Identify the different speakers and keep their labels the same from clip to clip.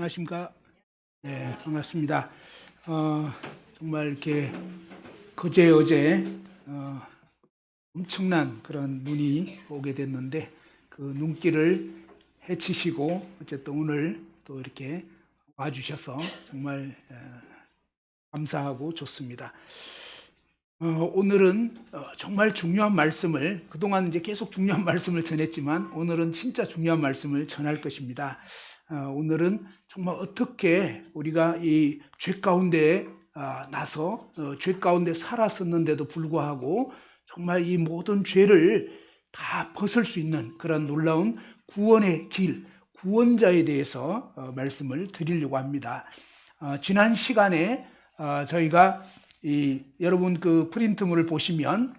Speaker 1: 안녕하십니까? 네, 반갑습니다. 정말 이렇게 그제 어제 엄청난 그런 눈이 오게 됐는데 그 눈길을 헤치시고 어쨌든 오늘 또 이렇게 와주셔서 정말 감사하고 좋습니다. 오늘은 정말 중요한 말씀을 그동안 이제 계속 중요한 말씀을 전했지만 오늘은 진짜 중요한 말씀을 전할 것입니다. 오늘은 정말 어떻게 우리가 이 죄 가운데 나서 죄 가운데 살았었는데도 불구하고 정말 이 모든 죄를 다 벗을 수 있는 그런 놀라운 구원의 길, 구원자에 대해서 말씀을 드리려고 합니다. 지난 시간에 저희가 여러분 그 프린트물을 보시면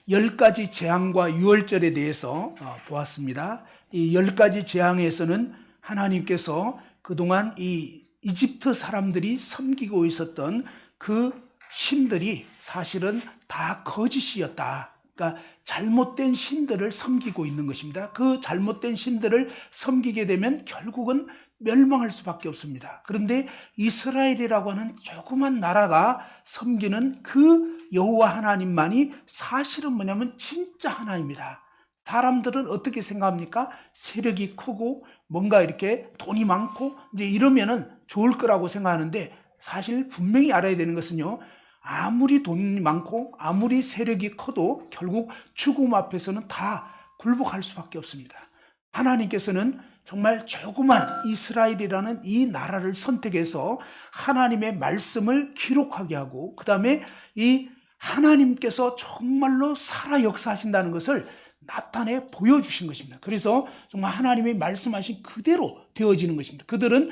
Speaker 1: 10가지 재앙과 유월절에 대해서 보았습니다. 이 10가지 재앙에서는 하나님께서 그동안 이 이집트 사람들이 섬기고 있었던 그 신들이 사실은 다 거짓이었다. 그러니까 잘못된 신들을 섬기고 있는 것입니다. 그 잘못된 신들을 섬기게 되면 결국은 멸망할 수밖에 없습니다. 그런데 이스라엘이라고 하는 조그만 나라가 섬기는 그 여호와 하나님만이 사실은 뭐냐면 진짜 하나님이다. 사람들은 어떻게 생각합니까? 세력이 크고 뭔가 이렇게 돈이 많고 이제 이러면은 좋을 거라고 생각하는데 사실 분명히 알아야 되는 것은요. 아무리 돈이 많고 아무리 세력이 커도 결국 죽음 앞에서는 다 굴복할 수밖에 없습니다. 하나님께서는 정말 조그만 이스라엘이라는 이 나라를 선택해서 하나님의 말씀을 기록하게 하고 그 다음에 이 하나님께서 정말로 살아 역사하신다는 것을 나타내 보여주신 것입니다. 그래서 정말 하나님이 말씀하신 그대로 되어지는 것입니다. 그들은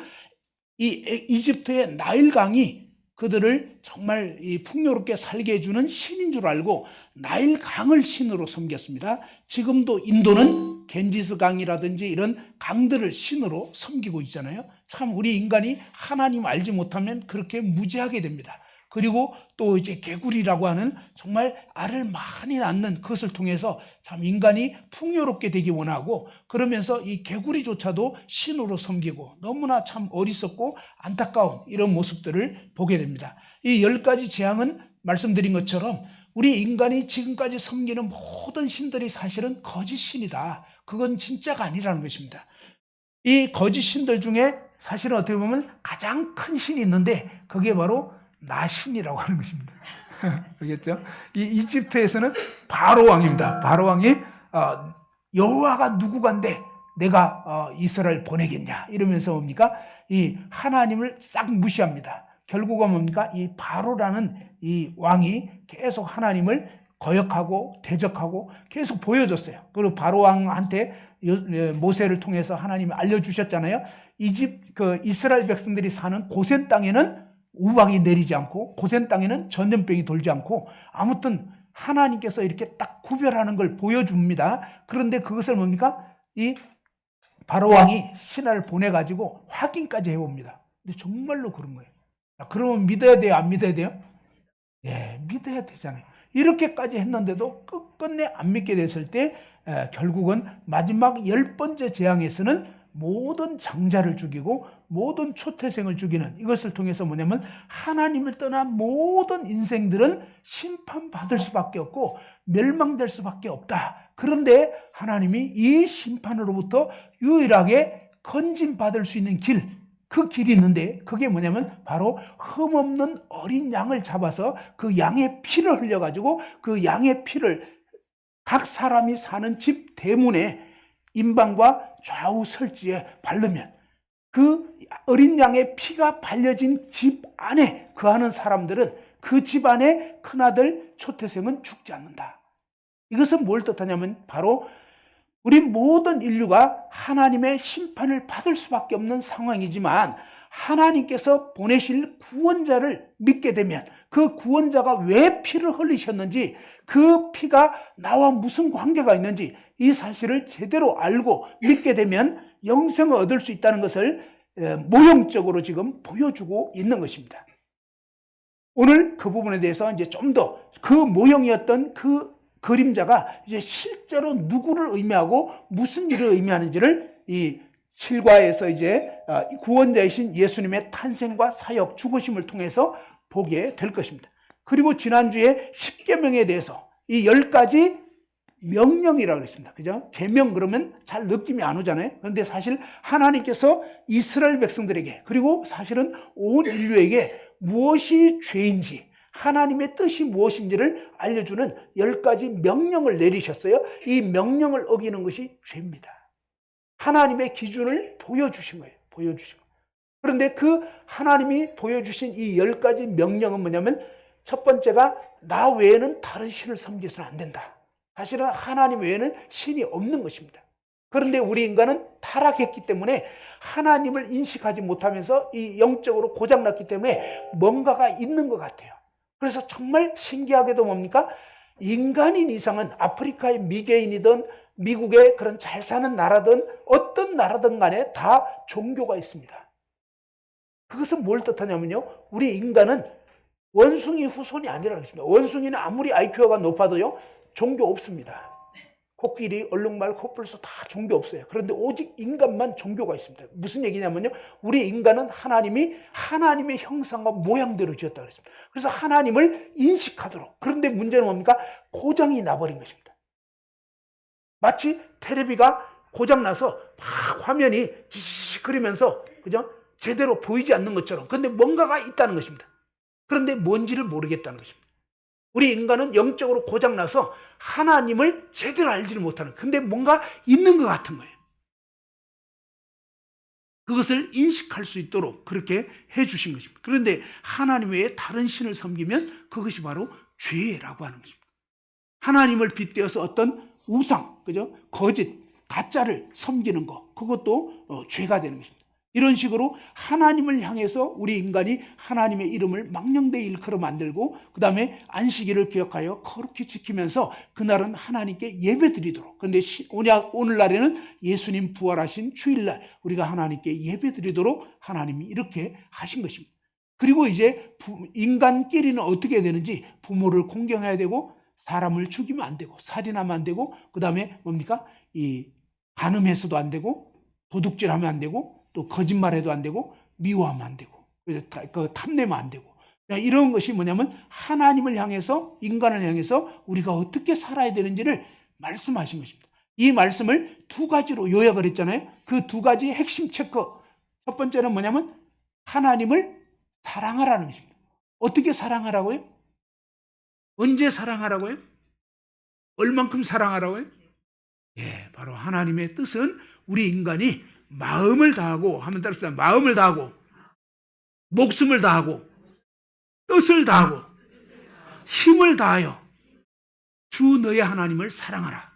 Speaker 1: 이 이집트의 나일강이 그들을 정말 풍요롭게 살게 해주는 신인 줄 알고 나일강을 신으로 섬겼습니다. 지금도 인도는 겐지스 강이라든지 이런 강들을 신으로 섬기고 있잖아요. 참 우리 인간이 하나님 알지 못하면 그렇게 무지하게 됩니다. 그리고 또 이제 개구리라고 하는 정말 알을 많이 낳는 그것을 통해서 참 인간이 풍요롭게 되기 원하고 그러면서 이 개구리조차도 신으로 섬기고 너무나 참 어리석고 안타까운 이런 모습들을 보게 됩니다. 이 10가지 재앙은 말씀드린 것처럼 우리 인간이 지금까지 섬기는 모든 신들이 사실은 거짓 신이다. 그건 진짜가 아니라는 것입니다. 이 거짓 신들 중에 사실은 어떻게 보면 가장 큰 신이 있는데 그게 바로 나신이라고 하는 것입니다. 알겠죠? 이 이집트에서는 바로 왕입니다. 바로 왕이 여호와가 누구간데 내가 이스라엘 보내겠냐 이러면서 뭡니까? 이 하나님을 싹 무시합니다. 결국은 뭡니까? 이 바로라는 이 왕이 계속 하나님을 거역하고 대적하고 계속 보여줬어요. 그리고 바로 왕한테 모세를 통해서 하나님이 알려주셨잖아요. 이스라엘 백성들이 사는 고센 땅에는 우박이 내리지 않고 고센 땅에는 전염병이 돌지 않고 아무튼 하나님께서 이렇게 딱 구별하는 걸 보여줍니다. 그런데 그것을 뭡니까? 이 바로 왕이 신하를 보내가지고 확인까지 해봅니다. 근데 정말로 그런 거예요. 그러면 믿어야 돼요? 안 믿어야 돼요? 예, 믿어야 되잖아요. 이렇게까지 했는데도 끝끝내 안 믿게 됐을 때 결국은 마지막 10번째 재앙에서는 모든 장자를 죽이고 모든 초태생을 죽이는 이것을 통해서 뭐냐면 하나님을 떠난 모든 인생들은 심판받을 수밖에 없고 멸망될 수밖에 없다. 그런데 하나님이 이 심판으로부터 유일하게 건진받을 수 있는 길, 그 길이 있는데 그게 뭐냐면 바로 흠없는 어린 양을 잡아서 그 양의 피를 흘려가지고 그 양의 피를 각 사람이 사는 집 대문에 임방과 좌우 설지에 바르면 그 어린 양의 피가 발려진 집 안에 거하는 사람들은 그 집 안에 큰아들 초태생은 죽지 않는다. 이것은 뭘 뜻하냐면 바로 우리 모든 인류가 하나님의 심판을 받을 수밖에 없는 상황이지만 하나님께서 보내실 구원자를 믿게 되면 그 구원자가 왜 피를 흘리셨는지 그 피가 나와 무슨 관계가 있는지 이 사실을 제대로 알고 믿게 되면 영생을 얻을 수 있다는 것을 모형적으로 지금 보여주고 있는 것입니다. 오늘 그 부분에 대해서 이제 좀 더 그 모형이었던 그 그림자가 이제 실제로 누구를 의미하고 무슨 일을 의미하는지를 실과에서 이제 구원자이신 예수님의 탄생과 사역, 죽으심을 통해서 보게 될 것입니다. 그리고 지난주에 십계명에 대해서 이 10가지 명령이라고 했습니다. 그죠? 계명 그러면 잘 느낌이 안 오잖아요. 그런데 사실 하나님께서 이스라엘 백성들에게, 그리고 사실은 온 인류에게 무엇이 죄인지, 하나님의 뜻이 무엇인지를 알려주는 10가지 명령을 내리셨어요. 이 명령을 어기는 것이 죄입니다. 하나님의 기준을 보여주신 거예요. 보여주신 거예요. 그런데 그 하나님이 보여주신 이 10가지 명령은 뭐냐면, 첫 번째가 나 외에는 다른 신을 섬겨서는 안 된다. 사실은 하나님 외에는 신이 없는 것입니다. 그런데 우리 인간은 타락했기 때문에 하나님을 인식하지 못하면서 이 영적으로 고장났기 때문에 뭔가가 있는 것 같아요. 그래서 정말 신기하게도 뭡니까? 인간인 이상은 아프리카의 미개인이든 미국의 그런 잘 사는 나라든 어떤 나라든 간에 다 종교가 있습니다. 그것은 뭘 뜻하냐면요, 우리 인간은 원숭이 후손이 아니라고 했습니다. 원숭이는 아무리 IQ가 높아도요 종교 없습니다. 코끼리, 얼룩말, 코뿔소 다 종교 없어요. 그런데 오직 인간만 종교가 있습니다. 무슨 얘기냐면요, 우리 인간은 하나님이 하나님의 형상과 모양대로 지었다고 했습니다. 그래서 하나님을 인식하도록. 그런데 문제는 뭡니까? 고장이 나버린 것입니다. 마치 테레비가 고장나서 막 화면이 지지직 거리면서, 그죠? 제대로 보이지 않는 것처럼. 그런데 뭔가가 있다는 것입니다. 그런데 뭔지를 모르겠다는 것입니다. 우리 인간은 영적으로 고장나서 하나님을 제대로 알지를 못하는, 근데 뭔가 있는 것 같은 거예요. 그것을 인식할 수 있도록 그렇게 해주신 것입니다. 그런데 하나님 외에 다른 신을 섬기면 그것이 바로 죄라고 하는 것입니다. 하나님을 빗대어서 어떤 우상, 그죠? 거짓, 가짜를 섬기는 것, 그것도 죄가 되는 것입니다. 이런 식으로 하나님을 향해서 우리 인간이 하나님의 이름을 망령되이 일컬어 만들고, 그 다음에 안식일을 기억하여 거룩히 지키면서 그날은 하나님께 예배드리도록. 그런데 오늘날에는 예수님 부활하신 주일날 우리가 하나님께 예배드리도록 하나님이 이렇게 하신 것입니다. 그리고 이제 인간끼리는 어떻게 되는지, 부모를 공경해야 되고, 사람을 죽이면 안 되고, 살인하면 안 되고, 그 다음에 뭡니까? 이 간음해서도 안 되고, 도둑질하면 안 되고, 또 거짓말해도 안 되고, 미워하면 안 되고, 탐내면 안 되고, 이런 것이 뭐냐면 하나님을 향해서, 인간을 향해서 우리가 어떻게 살아야 되는지를 말씀하신 것입니다. 이 말씀을 두 가지로 요약을 했잖아요. 그 두 가지 핵심 체크. 첫 번째는 뭐냐면 하나님을 사랑하라는 것입니다. 어떻게 사랑하라고요? 언제 사랑하라고요? 얼만큼 사랑하라고요? 예, 바로 하나님의 뜻은 우리 인간이 마음을 다하고, 하면 따릅시다. 마음을 다하고, 목숨을 다하고, 뜻을 다하고, 힘을 다하여 주 너의 하나님을 사랑하라.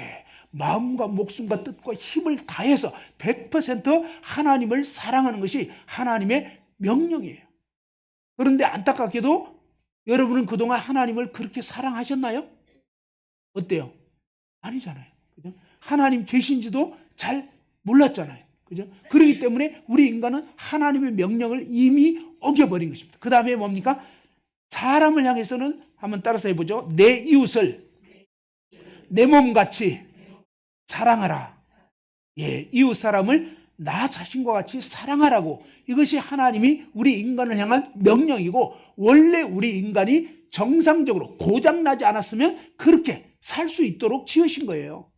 Speaker 1: 예, 마음과 목숨과 뜻과 힘을 다해서 100% 하나님을 사랑하는 것이 하나님의 명령이에요. 그런데 안타깝게도 여러분은 그동안 하나님을 그렇게 사랑하셨나요? 어때요? 아니잖아요. 그죠? 하나님 계신지도 잘 몰랐잖아요. 그죠? 그렇기 때문에 우리 인간은 하나님의 명령을 이미 어겨버린 것입니다. 그 다음에 뭡니까? 사람을 향해서는 한번 따라서 해보죠. 내 이웃을 내 몸같이 사랑하라. 예, 이웃 사람을 나 자신과 같이 사랑하라고. 이것이 하나님이 우리 인간을 향한 명령이고, 원래 우리 인간이 정상적으로 고장나지 않았으면 그렇게 살 수 있도록 지으신 거예요.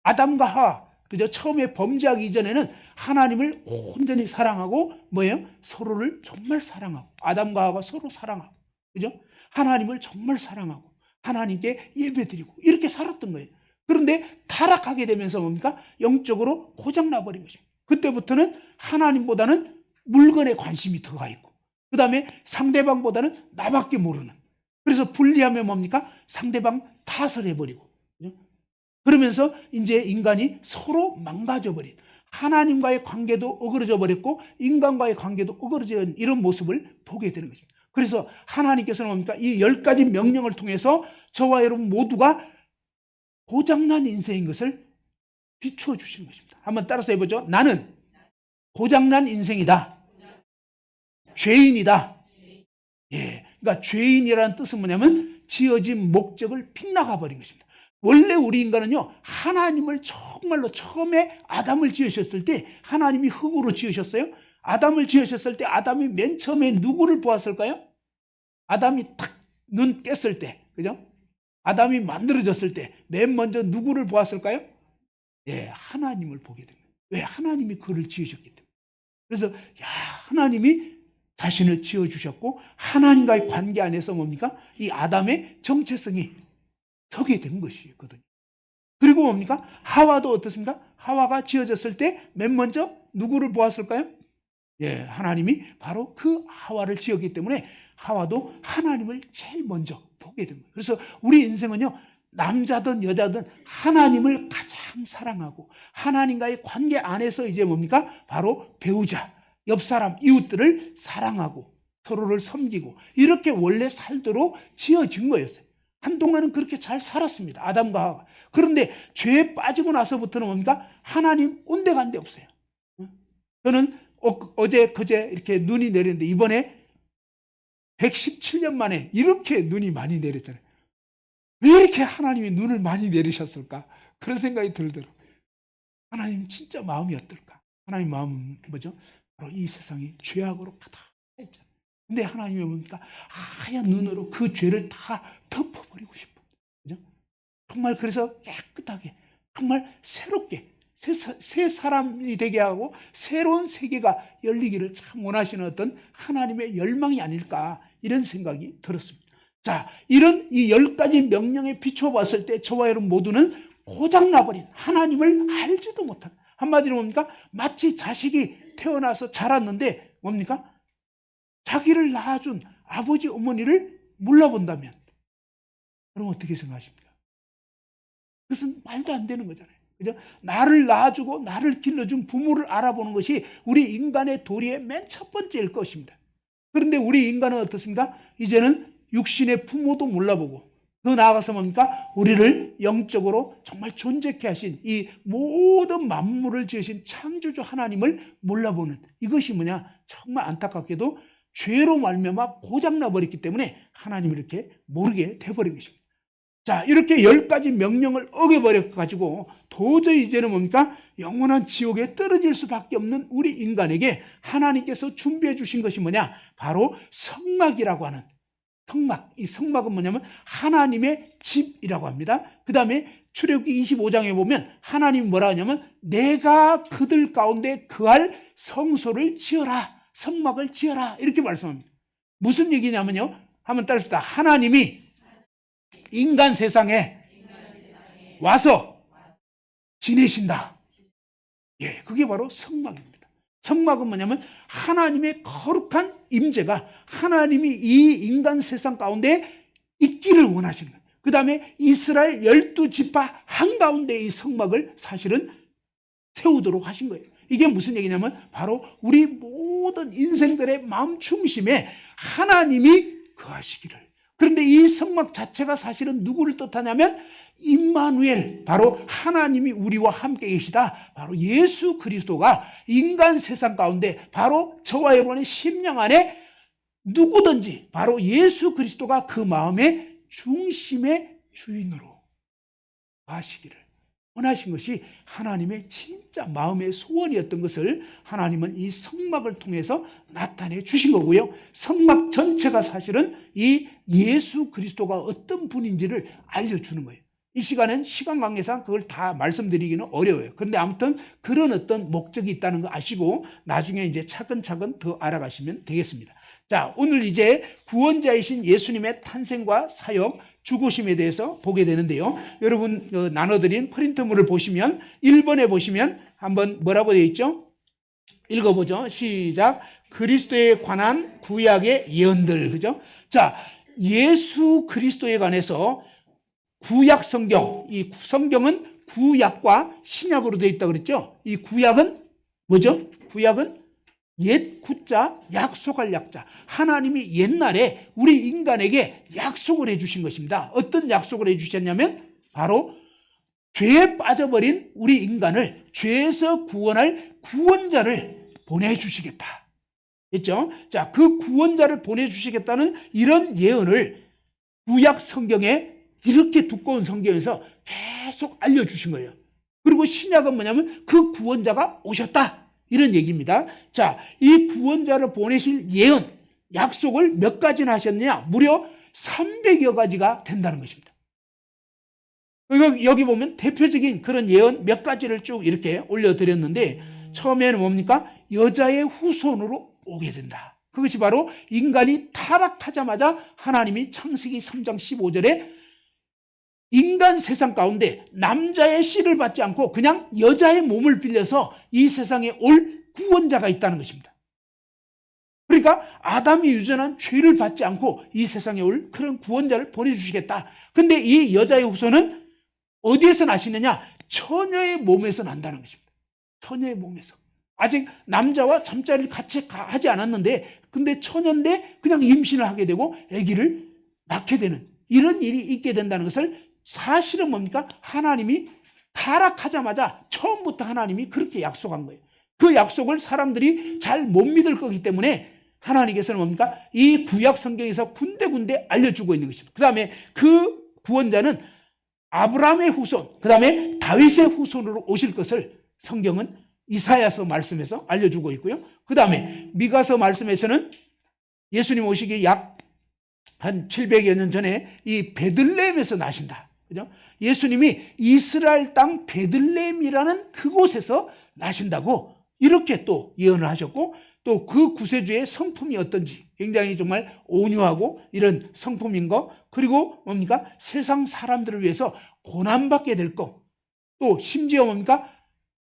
Speaker 1: 아담과 하와, 그죠? 처음에 범죄하기 이전에는 하나님을 온전히 사랑하고, 뭐예요? 서로를 정말 사랑하고, 아담과 하와가 서로 사랑하고, 그죠? 하나님을 정말 사랑하고, 하나님께 예배드리고, 이렇게 살았던 거예요. 그런데 타락하게 되면서 뭡니까? 영적으로 고장나버린 것입니다. 그때부터는 하나님보다는 물건에 관심이 더 가 있고, 그 다음에 상대방보다는 나밖에 모르는, 그래서 분리하면 뭡니까? 상대방 탓을 해버리고, 그러면서 이제 인간이 서로 망가져버린, 하나님과의 관계도 어그러져 버렸고 인간과의 관계도 어그러진 이런 모습을 보게 되는 것입니다. 그래서 하나님께서는 뭡니까? 이 10가지 명령을 통해서 저와 여러분 모두가 고장난 인생인 것을 비추어 주시는 것입니다. 한번 따라서 해보죠. 나는 고장난 인생이다. 죄인이다. 예, 그러니까 죄인이라는 뜻은 뭐냐면 지어진 목적을 빗나가 버린 것입니다. 원래 우리 인간은요, 하나님을 정말로 처음에 아담을 지으셨을 때 하나님이 흙으로 지으셨어요. 아담을 지으셨을 때 아담이 맨 처음에 누구를 보았을까요? 아담이 탁 눈 깼을 때, 그죠? 아담이 만들어졌을 때 맨 먼저 누구를 보았을까요? 예, 하나님을 보게 됩니다. 왜? 하나님이 그를 지으셨기 때문에. 그래서 야, 하나님이 자신을 지어주셨고 하나님과의 관계 안에서 뭡니까? 이 아담의 정체성이 서게 된 것이거든요. 그리고 뭡니까? 하와도 어떻습니까? 하와가 지어졌을 때 맨 먼저 누구를 보았을까요? 예, 하나님이 바로 그 하와를 지었기 때문에 하와도 하나님을 제일 먼저 보게 됩니다. 그래서 우리 인생은요, 남자든 여자든 하나님을 가장 사랑하고 하나님과의 관계 안에서 이제 뭡니까? 바로 배우자, 옆 사람, 이웃들을 사랑하고 서로를 섬기고 이렇게 원래 살도록 지어진 거였어요. 한동안은 그렇게 잘 살았습니다. 아담과 하와가. 그런데 죄에 빠지고 나서부터는 뭡니까? 하나님 온데간데 없어요. 저는 어제 그제 이렇게 눈이 내렸는데 이번에 117년 만에 이렇게 눈이 많이 내렸잖아요. 왜 이렇게 하나님이 눈을 많이 내리셨을까? 그런 생각이 들더라고요. 하나님 진짜 마음이 어떨까? 하나님 마음은 뭐죠? 바로 이 세상이 죄악으로 가득했잖아요. 근데 하나님이 뭡니까? 하얀 눈으로 그 죄를 다 덮어버리고 싶어요. 그죠? 정말 그래서 깨끗하게, 정말 새롭게, 새 사람이 되게 하고 새로운 세계가 열리기를 참 원하시는 어떤 하나님의 열망이 아닐까, 이런 생각이 들었습니다. 자, 이런 이 10가지 명령에 비춰봤을 때 저와 여러분 모두는 고장나버린, 하나님을 알지도 못한, 한마디로 뭡니까? 마치 자식이 태어나서 자랐는데 뭡니까? 자기를 낳아준 아버지 어머니를 몰라본다면 그럼 어떻게 생각하십니까? 그것은 말도 안 되는 거잖아요. 그죠? 나를 낳아주고 나를 길러준 부모를 알아보는 것이 우리 인간의 도리의 맨 첫 번째일 것입니다. 그런데 우리 인간은 어떻습니까? 이제는 육신의 부모도 몰라보고 더 나아가서 뭡니까? 우리를 영적으로 정말 존재케 하신 이 모든 만물을 지으신 창조주 하나님을 몰라보는, 이것이 뭐냐? 정말 안타깝게도 죄로 말미암아 고장나 버렸기 때문에 하나님을 이렇게 모르게 돼버린 것입니다. 자, 이렇게 10가지 명령을 어겨버려가지고 도저히 이제는 뭡니까? 영원한 지옥에 떨어질 수밖에 없는 우리 인간에게 하나님께서 준비해 주신 것이 뭐냐? 바로 성막이라고 하는, 성막. 이 성막은 뭐냐면 하나님의 집이라고 합니다. 그 다음에 출애굽기 25장에 보면 하나님이 뭐라 하냐면 내가 그들 가운데 거할 성소를 지어라, 성막을 지어라, 이렇게 말씀합니다. 무슨 얘기냐면요, 한번 따라합시다. 하나님이 인간 세상에 와서 지내신다. 예, 그게 바로 성막입니다. 성막은 뭐냐면 하나님의 거룩한 임재가, 하나님이 이 인간 세상 가운데 있기를 원하시는 거예요. 그 다음에 이스라엘 12지파 한가운데 이 성막을 사실은 세우도록 하신 거예요. 이게 무슨 얘기냐면 바로 우리 모든 인생들의 마음 중심에 하나님이 거하시기를. 그런데 이 성막 자체가 사실은 누구를 뜻하냐면 임마누엘, 바로 하나님이 우리와 함께 계시다, 바로 예수 그리스도가 인간 세상 가운데 바로 저와 여러분의 심령 안에 누구든지 바로 예수 그리스도가 그 마음의 중심의 주인으로 하시기를 원하신 것이 하나님의 진짜 마음의 소원이었던 것을 하나님은 이 성막을 통해서 나타내 주신 거고요. 성막 전체가 사실은 이 예수 그리스도가 어떤 분인지를 알려주는 거예요. 이 시간은 시간 관계상 그걸 다 말씀드리기는 어려워요. 그런데 아무튼 그런 어떤 목적이 있다는 거 아시고 나중에 이제 차근차근 더 알아가시면 되겠습니다. 자, 오늘 이제 구원자이신 예수님의 탄생과 사역, 죽으심에 대해서 보게 되는데요. 여러분 나눠드린 프린트물을 보시면 1번에 보시면 한번 뭐라고 되어 있죠? 읽어보죠. 시작. 그리스도에 관한 구약의 예언들. 그죠? 자, 예수 그리스도에 관해서 구약 성경, 이 성경은 구약과 신약으로 되어 있다고 그랬죠? 이 구약은 뭐죠? 구약은 옛 구자, 약속할 약자. 하나님이 옛날에 우리 인간에게 약속을 해주신 것입니다. 어떤 약속을 해주셨냐면 바로 죄에 빠져버린 우리 인간을 죄에서 구원할 구원자를 보내주시겠다 했죠? 자, 그 구원자를 보내주시겠다는 이런 예언을 구약 성경에, 이렇게 두꺼운 성경에서 계속 알려주신 거예요. 그리고 신약은 뭐냐면 그 구원자가 오셨다, 이런 얘기입니다. 자, 이 구원자를 보내실 예언, 약속을 몇 가지나 하셨느냐? 무려 300여 가지가 된다는 것입니다. 여기 보면 대표적인 그런 예언 몇 가지를 쭉 이렇게 올려드렸는데, 처음에는 뭡니까? 여자의 후손으로 오게 된다. 그것이 바로 인간이 타락하자마자 하나님이 창세기 3장 15절에 인간 세상 가운데 남자의 씨를 받지 않고 그냥 여자의 몸을 빌려서 이 세상에 올 구원자가 있다는 것입니다. 그러니까 아담이 유전한 죄를 받지 않고 이 세상에 올 그런 구원자를 보내주시겠다. 근데 이 여자의 후손은 어디에서 나시느냐? 처녀의 몸에서 난다는 것입니다. 처녀의 몸에서. 아직 남자와 잠자리를 같이 하지 않았는데, 근데 처녀인데 그냥 임신을 하게 되고 아기를 낳게 되는 이런 일이 있게 된다는 것을, 사실은 뭡니까? 하나님이 타락하자마자 처음부터 하나님이 그렇게 약속한 거예요. 그 약속을 사람들이 잘 못 믿을 거기 때문에 하나님께서는 뭡니까? 이 구약 성경에서 군데군데 알려주고 있는 것입니다. 그 다음에 그 구원자는 아브라함의 후손, 그 다음에 다윗의 후손으로 오실 것을 성경은 이사야서 말씀에서 알려주고 있고요. 그 다음에 미가서 말씀에서는 예수님 오시기 약 한 700여 년 전에 이 베들레헴에서 나신다. 그죠? 예수님이 이스라엘 땅 베들레헴이라는 그곳에서 나신다고 이렇게 또 예언을 하셨고, 또 그 구세주의 성품이 어떤지 굉장히 정말 온유하고 이런 성품인 거, 그리고 뭡니까? 세상 사람들을 위해서 고난받게 될 거, 또 심지어 뭡니까?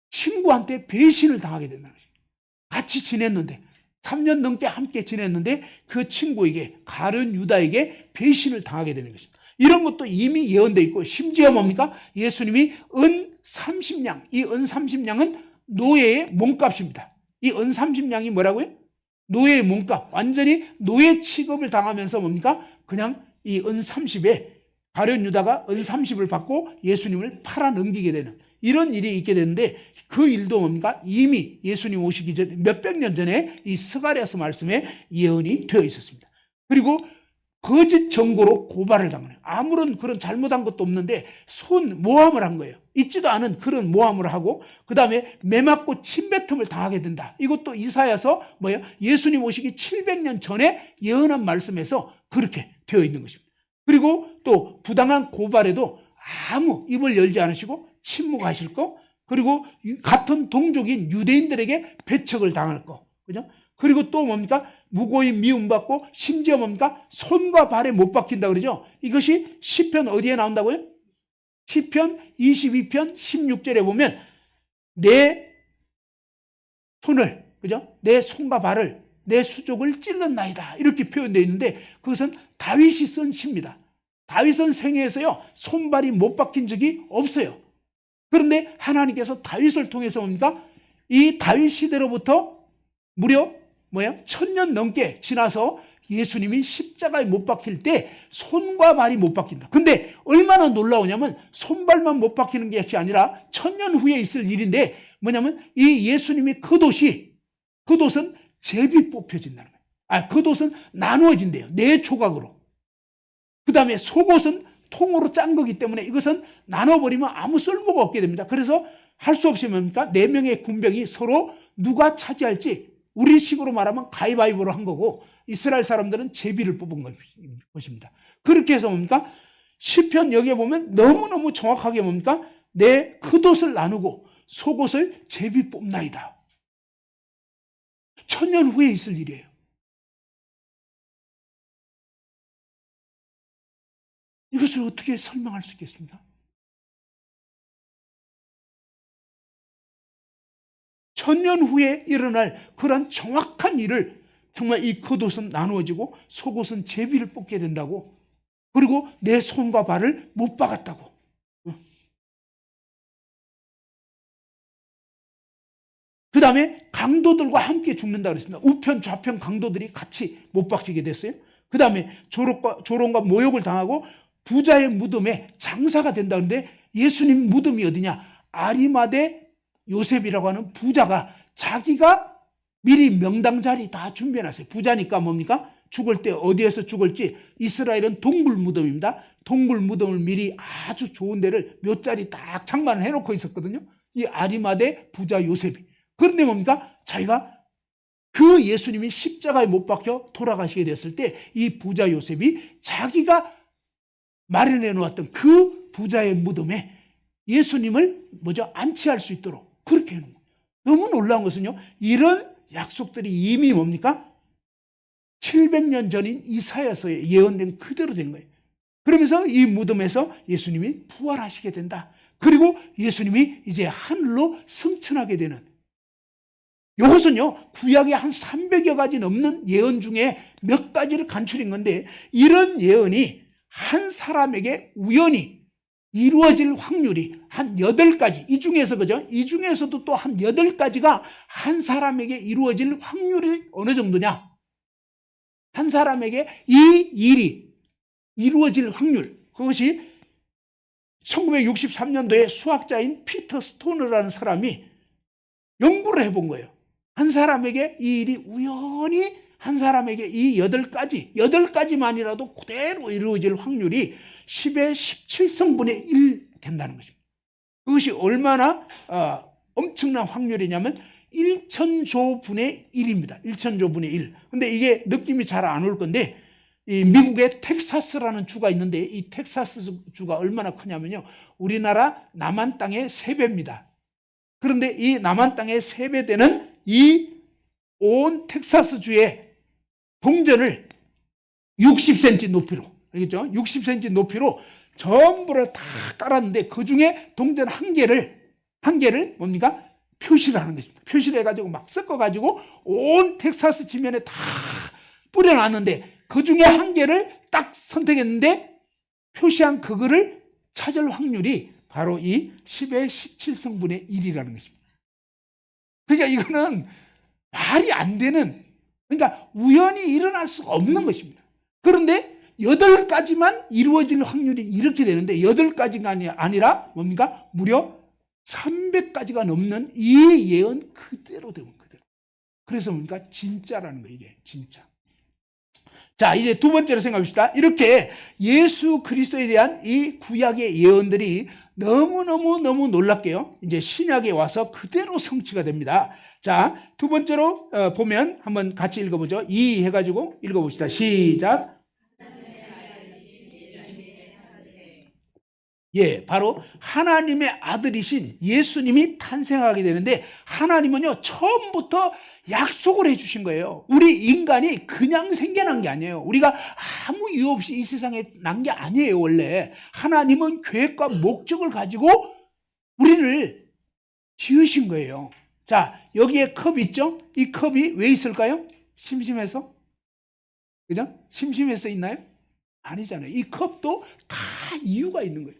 Speaker 1: 친구한테 배신을 당하게 된다는 것입니다. 같이 지냈는데 3년 넘게 함께 지냈는데 그 친구에게, 가룟 유다에게 배신을 당하게 되는 것입니다. 이런 것도 이미 예언되어 있고, 심지어 뭡니까? 예수님이 은 30냥, 이 은 30냥은 노예의 몸값입니다. 이 은 30냥이 뭐라고요? 노예의 몸값. 완전히 노예 취급을 당하면서 뭡니까? 그냥 이 은 30에 가룟 유다가 은 30을 받고 예수님을 팔아 넘기게 되는 이런 일이 있게 되는데, 그 일도 뭡니까? 이미 예수님 오시기 전에 몇백 년 전에 이 스가랴서 말씀에 예언이 되어 있었습니다. 그리고 거짓 정보로 고발을 당하는, 아무런 그런 잘못한 것도 없는데 모함을 한 거예요. 있지도 않은 그런 모함을 하고, 그 다음에 매맞고 침뱉음을 당하게 된다. 이것도 이사야서 뭐예요? 예수님 오시기 700년 전에 예언한 말씀에서 그렇게 되어 있는 것입니다. 그리고 또 부당한 고발에도 아무 입을 열지 않으시고 침묵하실 거, 그리고 같은 동족인 유대인들에게 배척을 당할 거, 그죠? 그리고 또 뭡니까? 무고히 미움받고, 심지어 뭡니까? 손과 발에 못 박힌다 그러죠? 이것이 시편 어디에 나온다고요? 시편 22편 16절에 보면 내 손을, 그죠? 내 손과 발을, 내 수족을 찔렀나이다, 이렇게 표현되어 있는데, 그것은 다윗이 쓴 시입니다. 다윗은 생애에서요 손발이 못 박힌 적이 없어요. 그런데 하나님께서 다윗을 통해서 뭡니까? 이 다윗 시대로부터 무려 1000년 넘게 지나서 예수님이 십자가에 못 박힐 때 손과 발이 못 박힌다. 근데 얼마나 놀라우냐면, 손발만 못 박히는 것이 아니라 1000년 후에 있을 일인데, 뭐냐면 이 예수님이 겉옷은 제비 뽑혀진다는 거예요. 겉옷은 나누어진대요. 4조각으로. 그 다음에 속옷은 통으로 짠 거기 때문에 이것은 나눠버리면 아무 쓸모가 없게 됩니다. 그래서 할 수 없이 뭡니까? 4명의 군병이 서로 누가 차지할지, 우리식으로 말하면 가위바위보로 한 거고, 이스라엘 사람들은 제비를 뽑은 것입니다. 그렇게 해서 뭡니까? 시편 여기에 보면 너무너무 정확하게 뭡니까? 내 겉옷을 나누고 속옷을 제비 뽑나이다. 1000년 후에 있을 일이에요. 이것을 어떻게 설명할 수 있겠습니까? 1000년 후에 일어날 그런 정확한 일을, 정말 이 겉옷은 나누어지고 속옷은 제비를 뽑게 된다고, 그리고 내 손과 발을 못 박았다고. 그 다음에 강도들과 함께 죽는다 그랬습니다. 우편 좌편 강도들이 같이 못 박히게 됐어요. 그 다음에 조롱과 모욕을 당하고 부자의 무덤에 장사가 된다는데, 예수님 무덤이 어디냐? 아리마대 요셉이라고 하는 부자가 자기가 미리 명당 자리 다 준비해놨어요. 부자니까 뭡니까? 죽을 때 어디에서 죽을지, 이스라엘은 동굴 무덤입니다. 동굴 무덤을 미리 아주 좋은 데를 몇 자리 딱 장만을 해놓고 있었거든요. 이 아리마대 부자 요셉이. 그런데 뭡니까? 자기가 그 예수님이 십자가에 못 박혀 돌아가시게 됐을 때 이 부자 요셉이 자기가 마련해 놓았던 그 부자의 무덤에 예수님을 안치할 수 있도록 그렇게 해놓은 거예요. 너무 놀라운 것은요, 이런 약속들이 이미 뭡니까? 700년 전인 이사야서에 예언된 그대로 된 거예요. 그러면서 이 무덤에서 예수님이 부활하시게 된다. 그리고 예수님이 이제 하늘로 승천하게 되는, 이것은요 구약에 한 300여 가지 넘는 예언 중에 몇 가지를 간추린 건데, 이런 예언이 한 사람에게 우연히 이루어질 확률이 한 8가지, 이 중에서 그죠? 이 중에서도 또 한 8가지가 한 사람에게 이루어질 확률이 어느 정도냐? 한 사람에게 이 일이 이루어질 확률, 그것이 1963년도에 수학자인 피터 스토너라는 사람이 연구를 해본 거예요. 한 사람에게 이 일이 우연히 한 사람에게 이 8가지만이라도 그대로 이루어질 확률이 10의 17성분의 1 된다는 것입니다. 그것이 얼마나 엄청난 확률이냐면 1천조분의 1입니다. 1천조분의 1. 근데 이게 느낌이 잘 안 올 건데, 이 미국의 텍사스라는 주가 있는데, 이 텍사스 주가 얼마나 크냐면요, 우리나라 남한 땅의 3배입니다. 그런데 이 남한 땅의 3배 되는 이 온 텍사스 주의 동전을 60cm 높이로, 알겠죠? 60cm 높이로 전부를 다 깔았는데, 그 중에 동전 한 개를 뭡니까? 표시를 하는 것입니다. 표시를 해가지고 막 섞어가지고 온 텍사스 지면에 다 뿌려놨는데, 그 중에 한 개를 딱 선택했는데 표시한 그거를 찾을 확률이 바로 이 10의 17성분의 1이라는 것입니다. 그러니까 이거는 말이 안 되는, 그러니까 우연히 일어날 수가 없는 것입니다. 그런데 8가지만 이루어질 확률이 이렇게 되는데, 8가지가 아니라 뭡니까? 무려 300가지가 넘는 이 예언 그대로 되면 그대로. 그래서 뭡니까? 진짜라는 거예요. 이게 진짜. 자, 이제 두 번째로 생각합시다. 이렇게 예수 그리스도에 대한 이 구약의 예언들이 너무 놀랍게요, 이제 신약에 와서 그대로 성취가 됩니다. 자, 두 번째로 보면 한번 같이 읽어보죠. 이 해가지고 읽어봅시다. 시작. 예, 바로 하나님의 아들이신 예수님이 탄생하게 되는데, 하나님은요 처음부터 약속을 해주신 거예요. 우리 인간이 그냥 생겨난 게 아니에요. 우리가 아무 이유 없이 이 세상에 난 게 아니에요. 원래 하나님은 계획과 목적을 가지고 우리를 지으신 거예요. 자, 여기에 컵 있죠? 이 컵이 왜 있을까요? 심심해서? 그죠? 심심해서 있나요? 아니잖아요. 이 컵도 다 이유가 있는 거예요.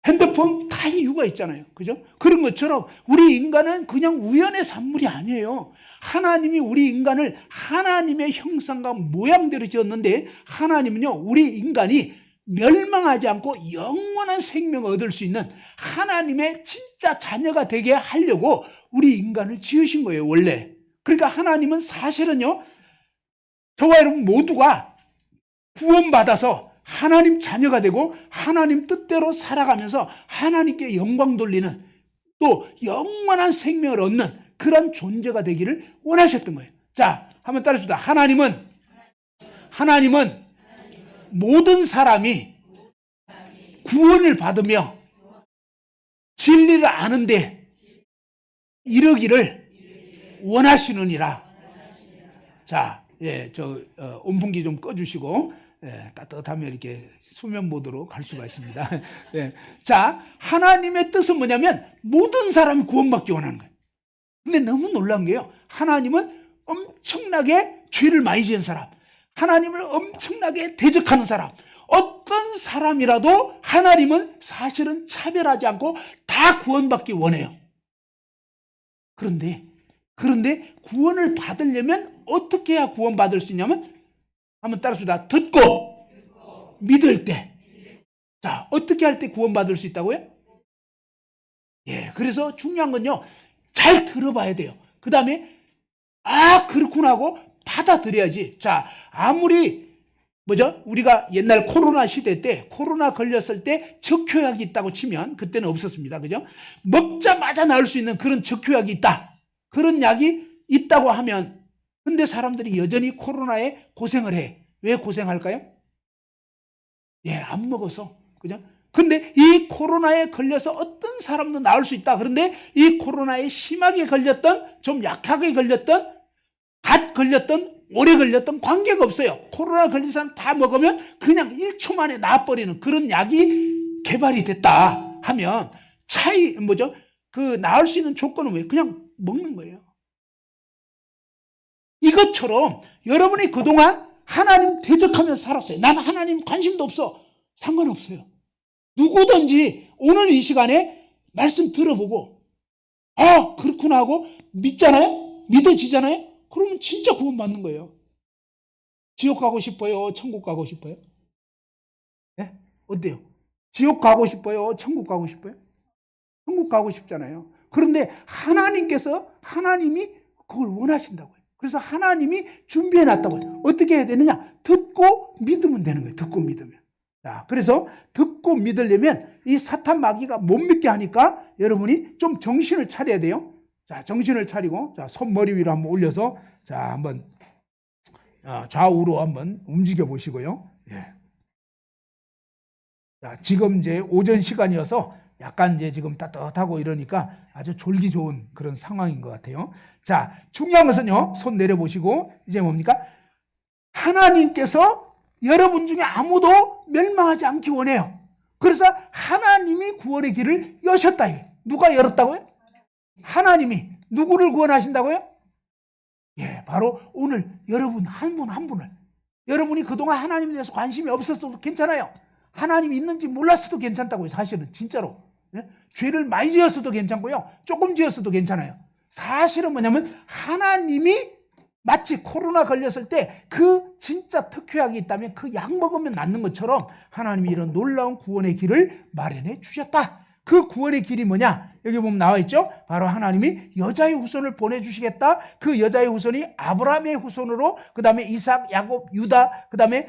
Speaker 1: 핸드폰 다 이유가 있잖아요. 그죠? 그런 것처럼 우리 인간은 그냥 우연의 산물이 아니에요. 하나님이 우리 인간을 하나님의 형상과 모양대로 지었는데, 하나님은요 우리 인간이 멸망하지 않고 영원한 생명을 얻을 수 있는 하나님의 진짜 자녀가 되게 하려고 우리 인간을 지으신 거예요, 원래. 그러니까 하나님은 사실은요, 저와 여러분 모두가 구원받아서 하나님 자녀가 되고 하나님 뜻대로 살아가면서 하나님께 영광 돌리는, 또 영원한 생명을 얻는 그런 존재가 되기를 원하셨던 거예요. 자, 한번 따라합시다. 하나님은 모든 사람이 구원을 받으며 진리를 아는데 이르기를 원하시느니라. 자, 예, 온풍기 좀 꺼주시고, 예, 따뜻하면 이렇게 수면 모드로 갈 수가 있습니다. 예. 자, 하나님의 뜻은 뭐냐면 모든 사람이 구원받기 원하는 거예요. 근데 너무 놀라운 게요, 하나님은 엄청나게 죄를 많이 지은 사람, 하나님을 엄청나게 대적하는 사람, 어떤 사람이라도 하나님은 사실은 차별하지 않고 다 구원받기 원해요. 그런데 구원을 받으려면 어떻게 해야 구원받을 수 있냐면, 한번 따라합시다. 듣고 믿을 때. 자, 어떻게 할 때 구원받을 수 있다고요? 예, 그래서 중요한 건요, 잘 들어봐야 돼요. 그 다음에 그렇구나 하고 받아들여야지. 자, 아무리 우리가 옛날 코로나 시대 때 코로나 걸렸을 때 적효약이 있다고 치면 그때는 없었습니다. 그죠? 먹자마자 나을 수 있는 그런 적효약이 있다. 그런 약이 있다고 하면 근데 사람들이 여전히 코로나에 고생을 해. 왜 고생할까요? 예, 안 먹어서. 그죠? 근데 이 코로나에 걸려서 어떤 사람도 나을 수 있다. 그런데 이 코로나에 심하게 걸렸던, 좀 약하게 걸렸던, 갓 걸렸던, 오래 걸렸던 관계가 없어요. 코로나 걸린 사람 다 먹으면 그냥 1초 만에 나아버리는 그런 약이 개발이 됐다 하면 그 나을 수 있는 조건은 뭐예요? 그냥 먹는 거예요. 이것처럼 여러분이 그동안 하나님 대적하면서 살았어요. 나는 하나님 관심도 없어. 상관없어요. 누구든지 오늘 이 시간에 말씀 들어보고 그렇구나 하고 믿잖아요? 믿어지잖아요? 그러면 진짜 구원받는 거예요. 지옥 가고 싶어요? 천국 가고 싶어요? 네? 어때요? 지옥 가고 싶어요? 천국 가고 싶어요? 천국 가고 싶잖아요. 그런데 하나님이 그걸 원하신다고요. 그래서 하나님이 준비해 놨다고요. 어떻게 해야 되느냐? 듣고 믿으면 되는 거예요. 듣고 믿으면. 자, 그래서 듣고 믿으려면 이 사탄 마귀가 못 믿게 하니까 여러분이 좀 정신을 차려야 돼요. 자, 정신을 차리고, 자, 손머리 위로 한번 올려서, 자, 한번, 좌우로 한번 움직여 보시고요. 예. 자, 지금 이제 오전 시간이어서 약간 이제 지금 따뜻하고 이러니까 아주 졸기 좋은 그런 상황인 것 같아요. 자, 중요한 것은요, 손 내려보시고, 이제 뭡니까? 하나님께서 여러분 중에 아무도 멸망하지 않기 원해요. 그래서 하나님이 구원의 길을 여셨다. 누가 열었다고요? 하나님이. 누구를 구원하신다고요? 예, 바로 오늘 여러분 한 분 한 분을. 여러분이 그동안 하나님에 대해서 관심이 없었어도 괜찮아요. 하나님이 있는지 몰랐어도 괜찮다고요. 사실은 진짜로. 예? 죄를 많이 지었어도 괜찮고요. 조금 지었어도 괜찮아요. 사실은 뭐냐면 하나님이 마치 코로나 걸렸을 때 그 진짜 특효약이 있다면 그 약 먹으면 낫는 것처럼 하나님이 이런 놀라운 구원의 길을 마련해 주셨다. 그 구원의 길이 뭐냐? 여기 보면 나와 있죠? 바로 하나님이 여자의 후손을 보내주시겠다. 그 여자의 후손이 아브라함의 후손으로, 그 다음에 이삭, 야곱, 유다, 그 다음에